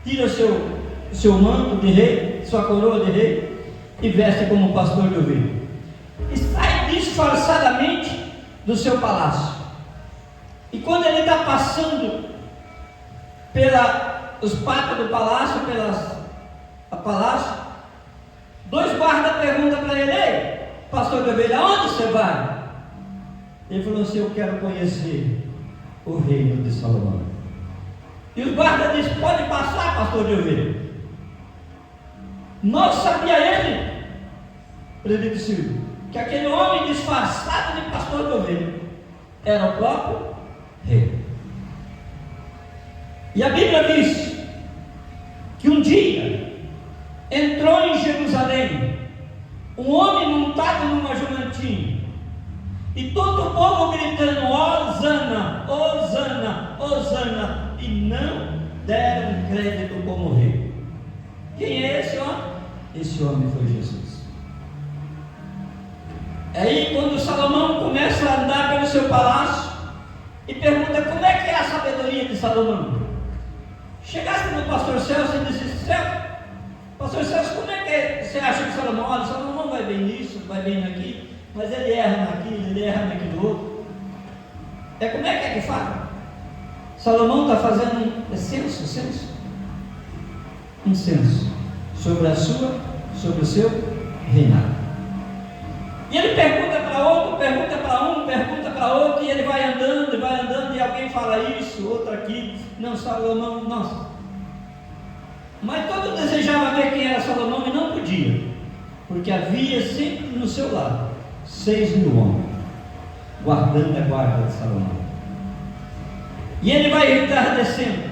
S8: tira seu manto de rei, sua coroa de rei, e veste como pastor de ovelha, e sai disfarçadamente do seu palácio. E quando ele está passando pelos pátios do palácio, palácio, 2 guardas perguntam para ele pastor de ovelha, aonde você vai? Ele falou assim: eu quero conhecer o reino de Salomão. E os guardas disseram: pode passar, pastor de ovelha. Não sabia ele, presbítero Silvio, que aquele homem disfarçado de pastor de ovelha era o próprio rei. E a Bíblia diz que um dia entrou em Jerusalém um homem montado numa jumentinha, e todo o povo gritando: Hosana, Hosana, Hosana, e não deram crédito como rei. Quem é esse homem? Esse homem foi Jesus. Aí quando Salomão começa a andar pelo seu palácio e pergunta: como é que é a sabedoria de Salomão? Chegasse no pastor Celso e disse: Celso, pastor Celso, como é que você acha que Salomão? Olha, Salomão vai bem nisso, vai bem naquilo, mas ele erra naquilo, ele erra naquilo outro. Como é que fala? Salomão está fazendo um censo, um censo sobre sobre o seu reinado. E ele pergunta para outro, pergunta para um, pergunta para outro, e ele vai andando, e alguém fala isso, outro aquilo. Não, Salomão, nossa. Mas todo desejava ver quem era Salomão e não podia, porque havia sempre no seu lado 6.000 homens guardando a guarda de Salomão. E ele vai estar descendo,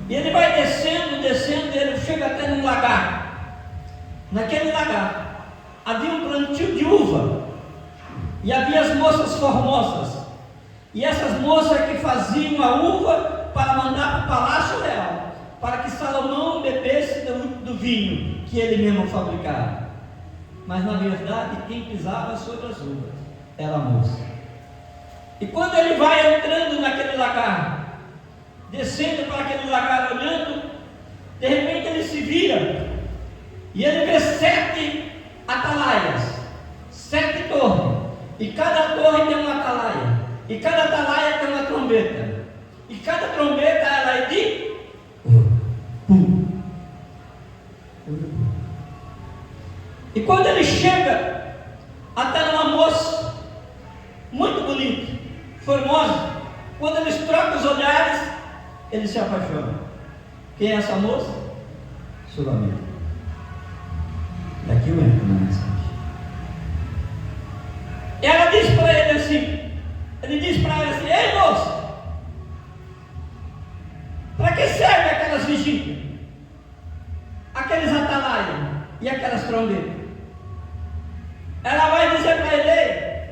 S8: e ele vai descendo, e ele chega até num lagar. Naquele lagar havia um plantio de uva, e havia as moças formosas, e essas moças que faziam a uva para mandar para o palácio real, para que Salomão bebesse do vinho que ele mesmo fabricava. Mas na verdade quem pisava sobre as uvas era a moça. E quando ele vai entrando naquele lagar, descendo para aquele lagar, olhando, de repente ele se vira e ele vê 7 atalaias, 7 torres, e cada torre tem uma atalaia, e cada atalaia tem uma trombeta, e cada trombeta ela é de ouro. E quando ele chega até uma moça muito bonita, formosa, quando eles trocam os olhares, ele se apaixona. Quem é essa moça? Sulamita. Daqui eu entro na mensagem. Ela diz para ele assim, ei moça, para que serve aquelas vigílias, aqueles atalaias e aquelas trombetas? Ela vai dizer para ele: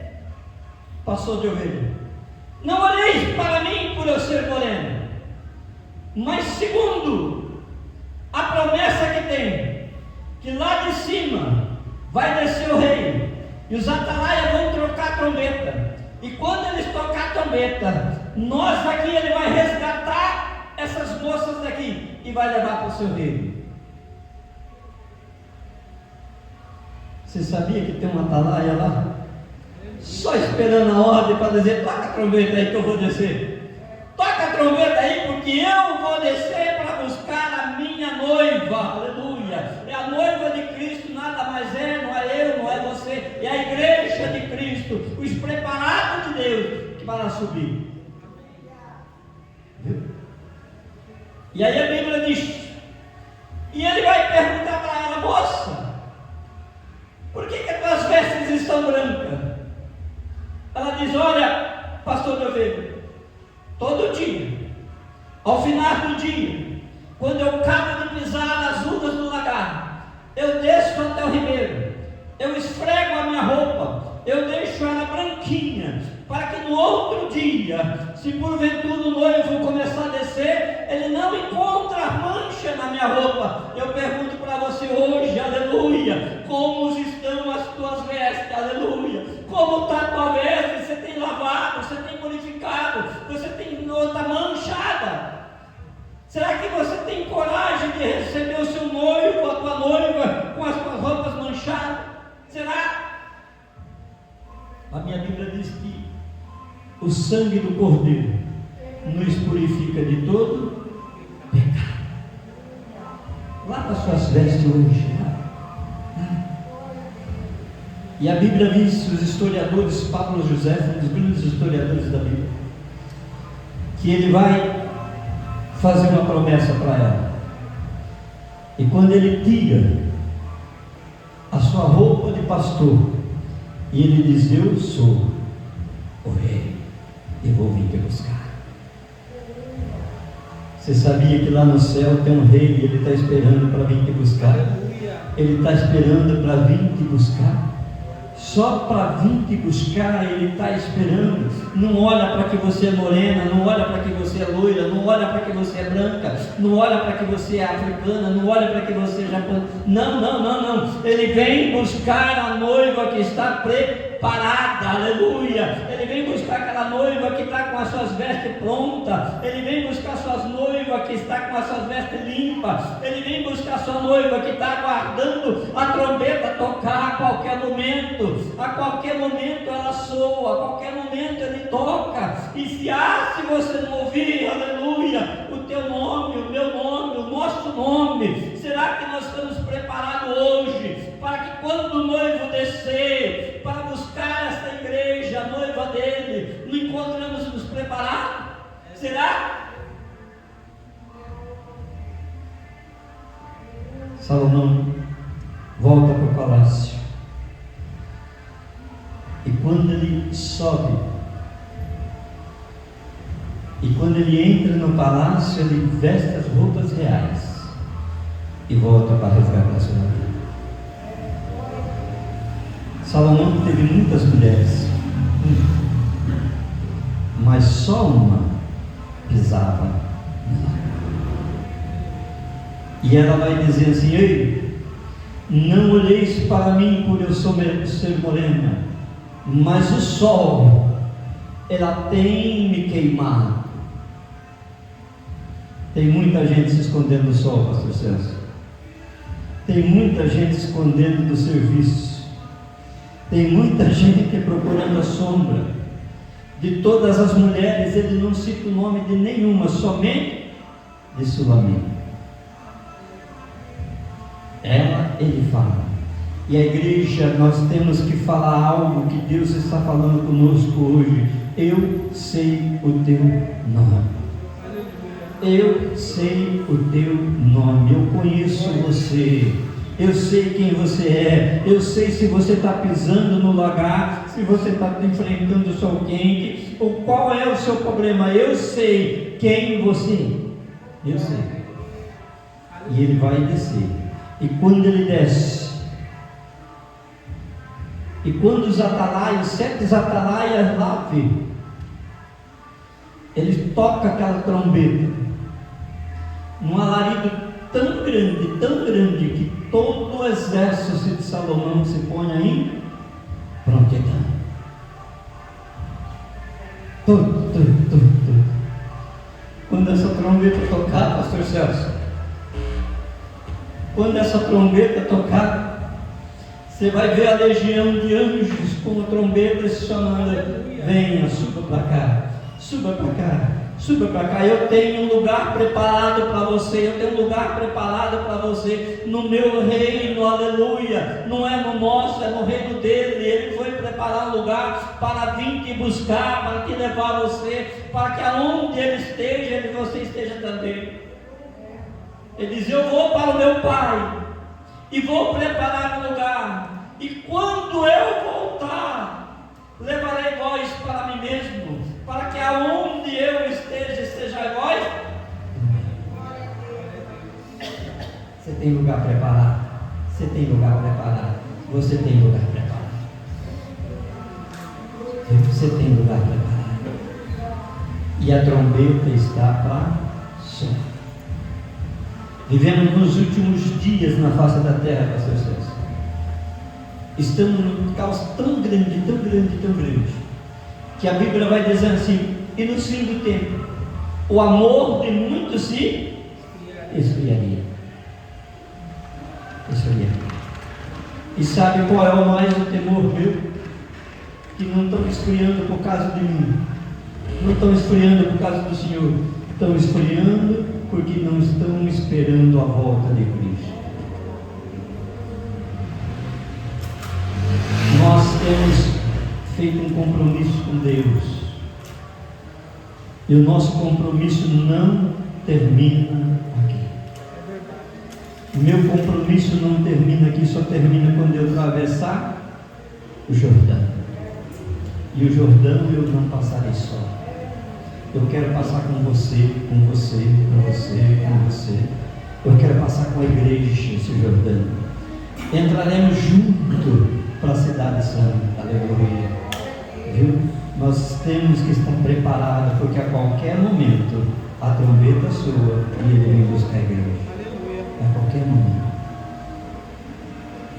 S8: pastor de ovelha, não olheis para mim por eu ser moreno, mas segundo a promessa que tem, que lá de cima vai descer o rei, e os atalaias vão trocar a trombeta, e quando eles tocar a trombeta, nós aqui, ele vai resgatar essas moças daqui e vai levar para o seu reino. Você sabia que tem uma atalaia lá? Só esperando a ordem para dizer: toca a trombeta aí que eu vou descer. Toca a trombeta aí, porque eu vou descer para buscar a minha noiva. Aleluia. É a noiva de Cristo, nada mais é, não é eu, não é você. É a igreja de Cristo, os preparados de Deus para subir. Viu? E aí a Bíblia diz, e ele vai perguntar para ela: moça, por que as tuas vestes estão brancas? Ela diz: olha, pastor de ovelha, todo dia, ao final do dia, quando eu acabo de pisar nas uvas do lagar, eu desço até o ribeiro, eu esfrego a minha roupa, eu deixo ela branquinha, para que no outro dia, se porventura o noivo começar a descer, ele não encontra mancha na minha roupa. Eu pergunto para você hoje, aleluia, como estão as tuas vestes, aleluia, como está a tua veste? Você tem lavado, você tem purificado, você tem outra manchada? Será que você tem coragem de receber o seu noivo, a tua noiva, com as tuas roupas manchadas? Será? A minha Bíblia diz que o sangue do Cordeiro nos purifica de todo pecado. Lava suas vestes hoje. E a Bíblia diz, os historiadores, Pablo José, um dos grandes historiadores da Bíblia, que ele vai fazer uma promessa para ela. E quando ele tira a sua roupa de pastor, e ele diz: eu sou o rei e vou vir te buscar. Você sabia que lá no céu tem um rei e ele está esperando para vir te buscar? Ele está esperando para vir te buscar. Só para vir te buscar ele está esperando. Não olha para que você é morena, não olha para que você é loira, não olha para que você é branca, não olha para que você é africana, não olha para que você é japonesa. Não. Ele vem buscar a noiva que está preparada, aleluia. Ele vem buscar aquela noiva que está com as suas vestes prontas. Ele vem buscar suas noivas que está com as suas vestes limpas. Ele vem buscar sua noiva que está aguardando a trombeta tocar a qualquer momento. A qualquer momento ela soa, a qualquer momento ele toca. E se você não ouvir, aleluia, o teu nome, o meu nome, o nosso nome, será que nós estamos preparados hoje para que quando o noivo descer para buscar esta igreja, a noiva dele, não encontramos nos preparados? Será? Salomão volta para o palácio. E quando ele sobe, e quando ele entra no palácio, ele veste as roupas reais e volta para resgatar a sua vida. Salomão teve muitas mulheres, mas só uma pisava nela. E ela vai dizer assim: ei, não olheis para mim por eu ser morena, mas o sol, ela tem me queimado. Tem muita gente se escondendo do sol, pastor Celso. Tem muita gente se escondendo do serviço. Tem muita gente procurando a sombra. De todas as mulheres, ele não cita o nome de nenhuma, somente de Sulamite. Ela, ele fala. E a igreja, nós temos que falar algo que Deus está falando conosco hoje. Eu sei o teu nome. Eu sei o teu nome. Eu conheço você. Eu sei quem você é. Eu sei se você está pisando no lagar, se você está enfrentando o sol quente, ou qual é o seu problema. Eu sei quem você é. Eu sei. E ele vai descer. E quando ele desce, e quando os atalaias, 7 atalaias lá vê, ele toca aquela trombeta, num alarido tão grande, que todo o exército de Salomão se põe aí, prontidão. Quando essa trombeta tocar, pastor Celso, quando essa trombeta tocar, você vai ver a legião de anjos com trombetas chamando: venha, suba para cá, suba para cá, suba para cá. Eu tenho um lugar preparado para você, eu tenho um lugar preparado para você no meu reino, aleluia. Não é no nosso, é no reino dele. Ele foi preparar um lugar para vir te buscar, para te levar você, para que aonde ele esteja, você esteja também. Ele diz: eu vou para o meu Pai e vou preparar um lugar. E quando eu voltar, levarei vós para mim mesmo, para que aonde eu esteja vós. Você tem lugar preparado. Você tem lugar preparado. Você tem lugar preparado. Você tem lugar preparado. E a trombeta está para soar. Vivemos nos últimos dias na face da terra, pastor Celso. Estamos num caos tão grande, que a Bíblia vai dizer assim: e no fim do tempo, o amor de muitos se esfriaria. E sabe qual é o mais o temor meu? Que não estão esfriando por causa de mim, não estão esfriando por causa do Senhor, estão esfriando porque não estão esperando a volta de Cristo. Nós temos feito um compromisso com Deus. E o nosso compromisso não termina aqui. O meu compromisso não termina aqui, só termina quando eu atravessar o Jordão. E o Jordão eu não passarei só. Eu quero passar com você, com você, com você, com você. Eu quero passar com a igreja esse Jordão. Entraremos junto para a cidade santa. Aleluia. Viu? Nós temos que estar preparados, porque a qualquer momento a trombeta soa e ele vem buscar a igreja. A qualquer momento.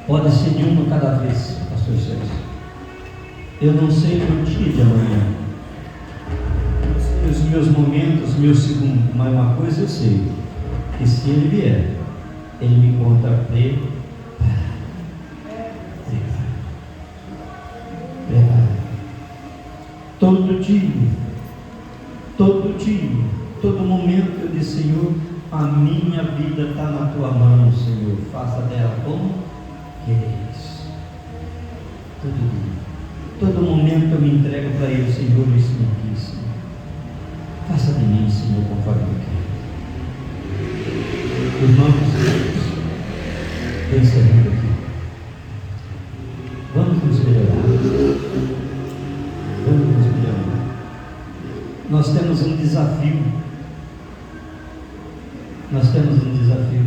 S8: Pode ser de uma cada vez, pastor Celso. Eu não sei o dia de amanhã, os meus momentos, os meus segundos, mas uma coisa eu sei, que se ele vier, ele me encontra preparado. Todo dia, todo momento eu disse: Senhor, a minha vida está na tua mão, Senhor, faça dela como queres. Todo dia, todo momento eu me entrego para Ele: Senhor, isso não quis, Senhor. Faça de mim, Senhor, conforme eu quero. Irmãos, estou encerrando aqui. Vamos nos melhorar. Vamos nos melhorar. Nós temos um desafio. Nós temos um desafio.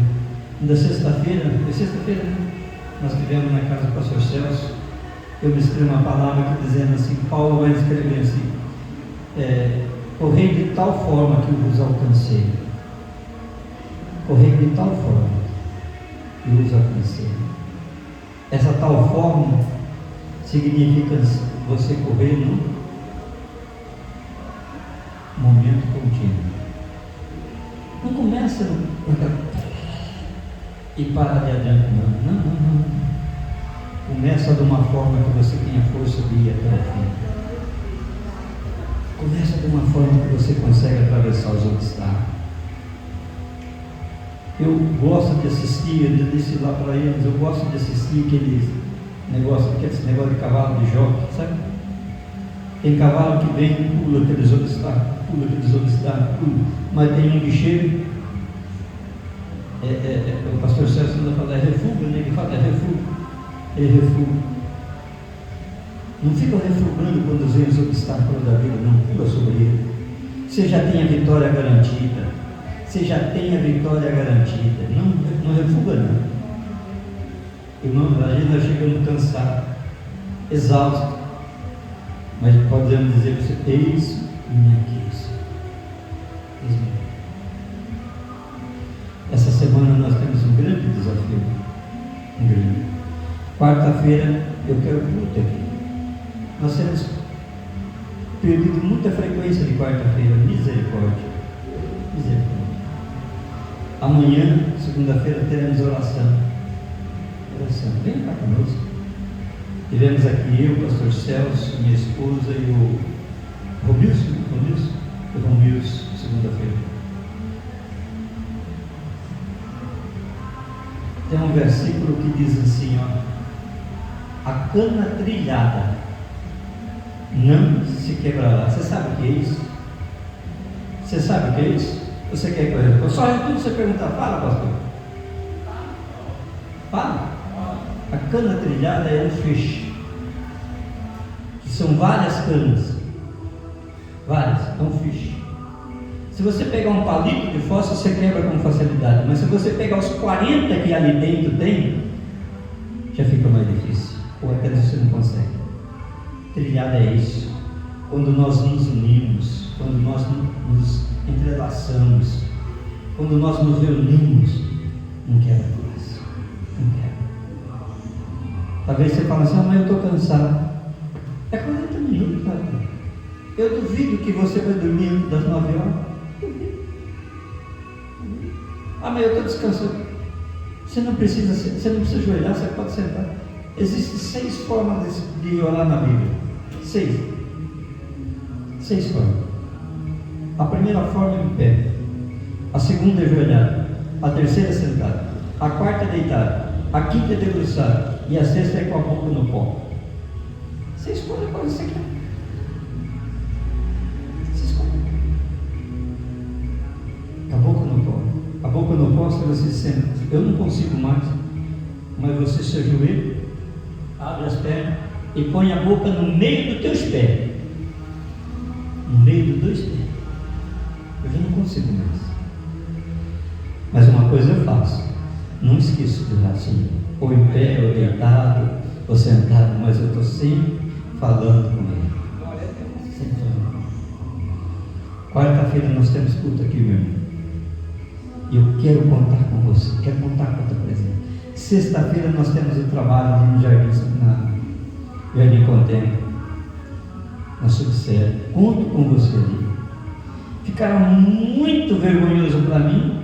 S8: Na sexta-feira, nós estivemos na casa do pastor Celso. Eu me escrevi uma palavra aqui dizendo assim: Paulo vai escrever assim: correi de tal forma que vos alcancei. Correi de tal forma que vos alcancei. Essa tal forma significa você correr num momento contínuo. Não começa e para de adiante, não. Começa de uma forma que você tenha força de ir até o fim. Começa de uma forma que você consegue atravessar os obstáculos. Eu gosto de assistir, eu disse lá para eles, eu gosto de assistir aquele negócio de cavalo de jockey, sabe? Tem cavalo que vem e pula aqueles obstáculos, mas tem um que chega. O pastor Celso ainda fala: é refúgio, né? Ele fala: é refúgio. Ele refuga. Não fica refugando quando vem os obstáculos da vida, não pula sobre ele. Você já tem a vitória garantida. Não refuga, não. Irmão, a gente vai chegando cansado, exausto, mas podemos dizer para você: eis-me aqui. Essa semana nós temos um grande desafio. Quarta-feira eu quero culto aqui. Nós temos perdido muita frequência de quarta-feira. Misericórdia. Amanhã, segunda-feira, teremos oração. Vem cá conosco. Tivemos aqui eu, o pastor Celso, minha esposa e o Romilson, segunda-feira. Tem um versículo que diz assim, ó: a cana trilhada não se quebrará. Você sabe o que é isso? Você quer que eu responda? Só quando você perguntar, fala, pastor. Fala. A cana trilhada é um feixe, que são várias canas. É um feixe. Se você pegar um palito de fósforo, você quebra com facilidade. Mas se você pegar os 40 que ali dentro tem, já fica mais difícil. Ou até você não consegue. Trilhada é isso. Quando nós nos unimos, quando nós nos entrelaçamos, quando nós nos reunimos, não quebra mais. Não quebra. Talvez você fale assim: mas eu estou cansado. É 40 minutos, cara. Eu duvido que você vai dormir antes das 9 horas. Mas eu estou descansando. Você não precisa ajoelhar, você pode sentar. Existem 6 formas de orar na Bíblia. 6 formas. A primeira forma é em pé. A segunda é ajoelhada. A terceira é sentada. A quarta é deitada. A quinta é debruçada. E a sexta é com a boca no pó. Você escolhe qual você quer. Você escolhe. Acabou que eu não posso. Acabou que eu não posso, você senta. Eu não consigo mais. Mas você se ajoelha, abre as pernas e põe a boca no meio dos teus pés. No meio dos dois pés. Eu já não consigo mais. Mas uma coisa eu faço. Não esqueço de assim, ou em pé, ou deitado, ou sentado, mas eu estou sempre falando com ele. Sempre falando. Quarta-feira nós temos culto aqui, meu irmão. E eu quero contar com você, quero contar com a tua presença. Sexta-feira nós temos o trabalho ali no Jardim Contemplo, na subsede. Conto com você ali. Ficará muito vergonhoso para mim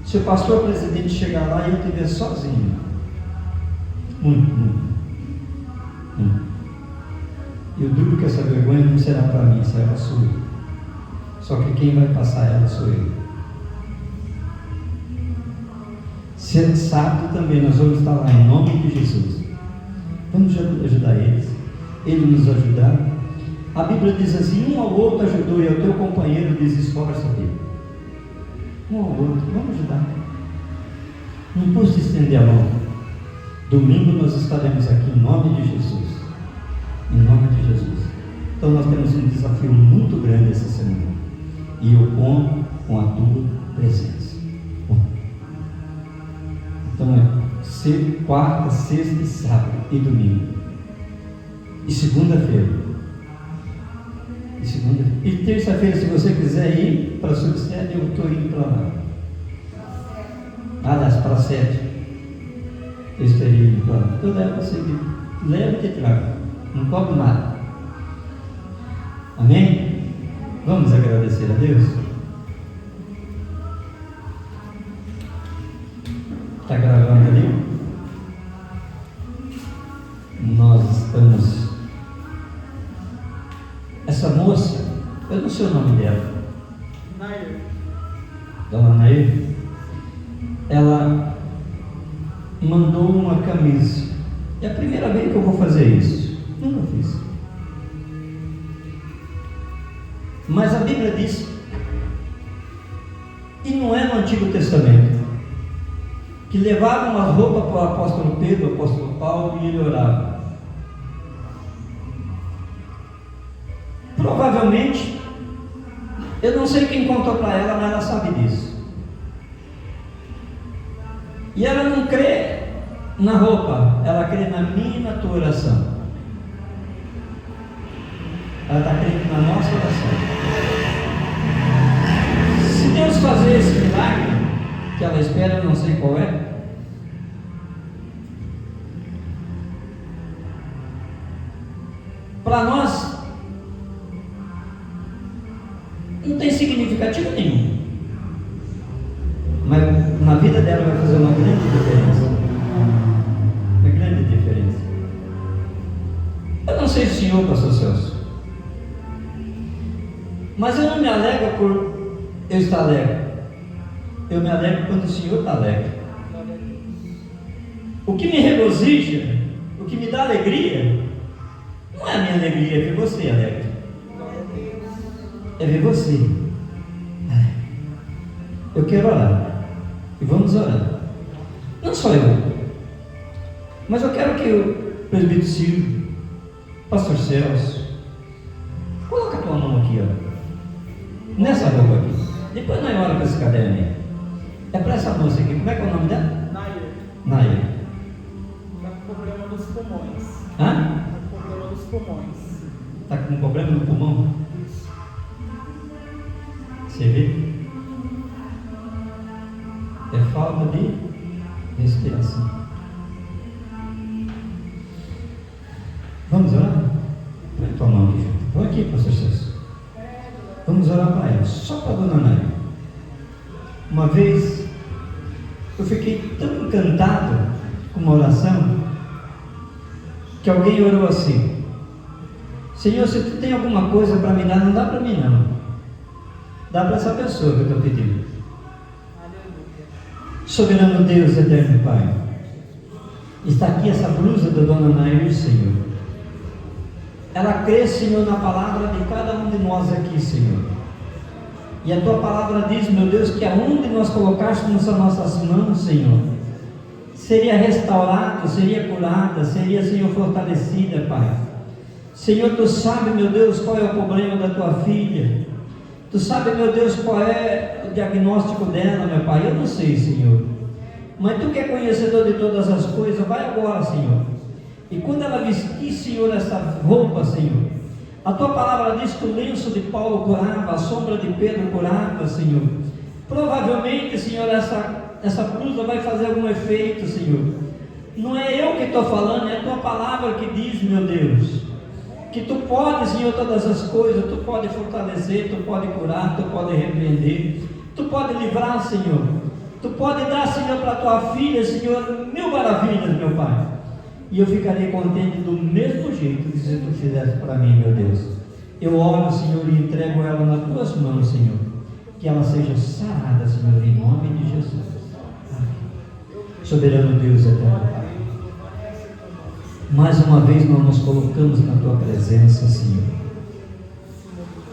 S8: se o pastor presidente chegar lá e eu te ver sozinho. Muito. E eu duro que essa vergonha não será para mim, será sua. Só que quem vai passar ela sou eu. Sábado também nós vamos estar lá em nome de Jesus. Vamos ajudar eles. Ele nos ajudar. A Bíblia diz assim: um ao outro ajudou e ao teu companheiro diz: esforça-te. Um ao outro, vamos ajudar. Não custa estender a mão. Domingo nós estaremos aqui em nome de Jesus. Em nome de Jesus. Então nós temos um desafio muito grande essa semana. E eu conto com a tua presença. Então é quarta, sexta e sábado e domingo. E segunda-feira. E terça-feira, se você quiser ir para a subsede, eu estou indo para lá. Aliás, para a sede. Eu estaria indo para lá. Eu levo você, levo e te trago. Não cobro nada. Amém? Vamos agradecer a Deus? Está gravando ali? Nós estamos. Essa moça, eu não sei o nome dela.
S6: Nair.
S8: Dona Nair. Ela mandou uma camisa. É a primeira vez que eu vou fazer isso. Nunca fiz. Mas a Bíblia diz, e não é no Antigo Testamento, que levavam as roupas para o apóstolo Pedro, o apóstolo Paulo, e ele orava. Provavelmente, eu não sei quem contou para ela, mas ela sabe disso. E ela não crê na roupa, ela crê na minha e na tua oração. Ela está crendo na nossa oração. Se Deus fazer esse milagre que ela espera, eu não sei qual é. Para nós não tem significativo nenhum, mas na vida dela vai fazer uma grande diferença. Uma grande diferença. Eu não sei se o senhor, pastor Celso, mas eu não me alegro por eu estar alegre. Eu me alegro quando o senhor está alegre. O que me regozija, o que me dá alegria, não é a minha alegria, é ver você alegre. É ver você. Eu quero orar. E vamos orar. Não só eu, mas eu quero que o presbítero Silvio, pastor Celso, coloca a tua mão aqui, ó, nessa roupa aqui. Depois nós oramos com esse caderno aí. É para essa moça aqui. Como é que é o nome dela? Nair.
S6: Está com problema dos pulmões.
S8: Hã?
S6: Está com problema dos pulmões.
S8: Está com problema no pulmão? Você vê? É falta de respiração. Vamos orar? Põe tua mão aqui junto. Põe aqui, pastor Celso. Vamos orar para ela, só para a dona Nair. Uma vez eu fiquei tão encantado com uma oração que alguém orou assim: Senhor, se tu tem alguma coisa para me dar, não dá para mim não, dá para essa pessoa que eu estou pedindo. Soberano Deus, eterno Pai, está aqui essa blusa da dona Nair, Senhor. ela crê, Senhor, na palavra de cada um de nós aqui, Senhor. E a tua palavra diz, meu Deus, que aonde nós colocássemos as nossas mãos, Senhor, seria restaurada, seria curada, seria, Senhor, fortalecida, Pai. Senhor, tu sabe, meu Deus, qual é o problema da tua filha. Tu sabe, meu Deus, qual é o diagnóstico dela, meu Pai. Eu não sei, Senhor. Mas tu que é conhecedor de todas as coisas, vai agora, Senhor. E quando ela vestir, Senhor, essa roupa, Senhor, a tua palavra diz que o lenço de Paulo curava, a sombra de Pedro curava, Senhor. Provavelmente, Senhor, essa blusa vai fazer algum efeito, Senhor. Não é eu que estou falando, é a tua palavra que diz, meu Deus, que tu pode, Senhor, todas as coisas. Tu pode fortalecer, tu pode curar, tu pode repreender, tu pode livrar, Senhor. Tu pode dar, Senhor, para a tua filha, Senhor, mil maravilhas, meu Pai. E eu ficarei contente do mesmo jeito que se tu fizesse para mim, meu Deus. Eu oro, Senhor, e entrego ela nas tuas mãos, Senhor. Que ela seja sarada, Senhor, em nome de Jesus. Amém. Soberano Deus eterno Pai, mais uma vez nós nos colocamos na tua presença, Senhor.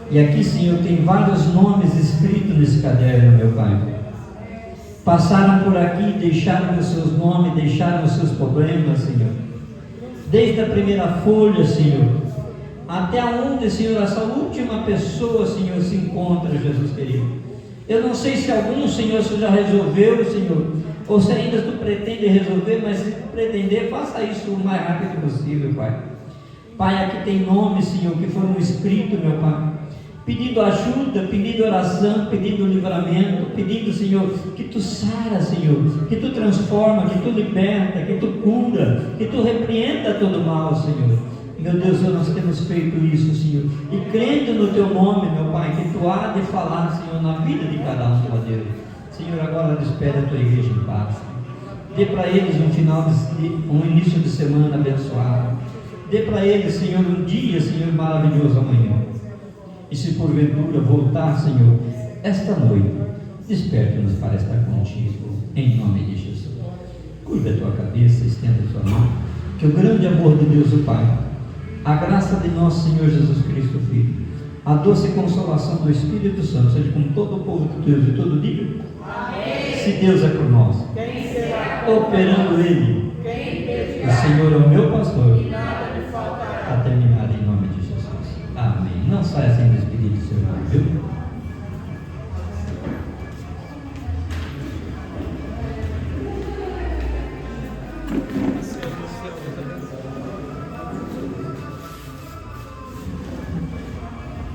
S8: E aqui, Senhor, tem vários nomes escritos nesse caderno, meu Pai. Passaram por aqui, deixaram os seus nomes, deixaram os seus problemas, Senhor. Desde a primeira folha, Senhor, até onde, Senhor, essa última pessoa, Senhor, se encontra, Jesus querido. Eu não sei se algum, Senhor, você já resolveu, Senhor, ou se ainda tu pretende resolver, mas se tu pretender, faça isso o mais rápido possível, Pai. Pai, aqui tem nomes, Senhor, que foram escritos, meu Pai, pedindo ajuda, pedindo oração, pedindo livramento, pedindo, Senhor, que tu sara, Senhor, que tu transforma, que tu liberta, que tu cura, que tu repreenda todo mal, Senhor. Meu Deus, nós temos feito isso, Senhor, e crendo no teu nome, meu Pai, que tu há de falar, Senhor, na vida de cada um, ó Deus. Senhor, agora despede a tua igreja em paz. Dê para eles um início de semana abençoado. Dê para eles, Senhor, um dia, Senhor, maravilhoso amanhã. E se porventura voltar, Senhor, esta noite, desperta-nos para estar contigo, em nome de Jesus. Cuida a tua cabeça, estenda a tua mão, que o grande amor de Deus, o Pai, a graça de nosso Senhor Jesus Cristo, Filho, a doce consolação do Espírito Santo, seja com todo o povo de Deus e todo dia. Amém. Se Deus é por nós, operando Ele, o Senhor é o meu pastor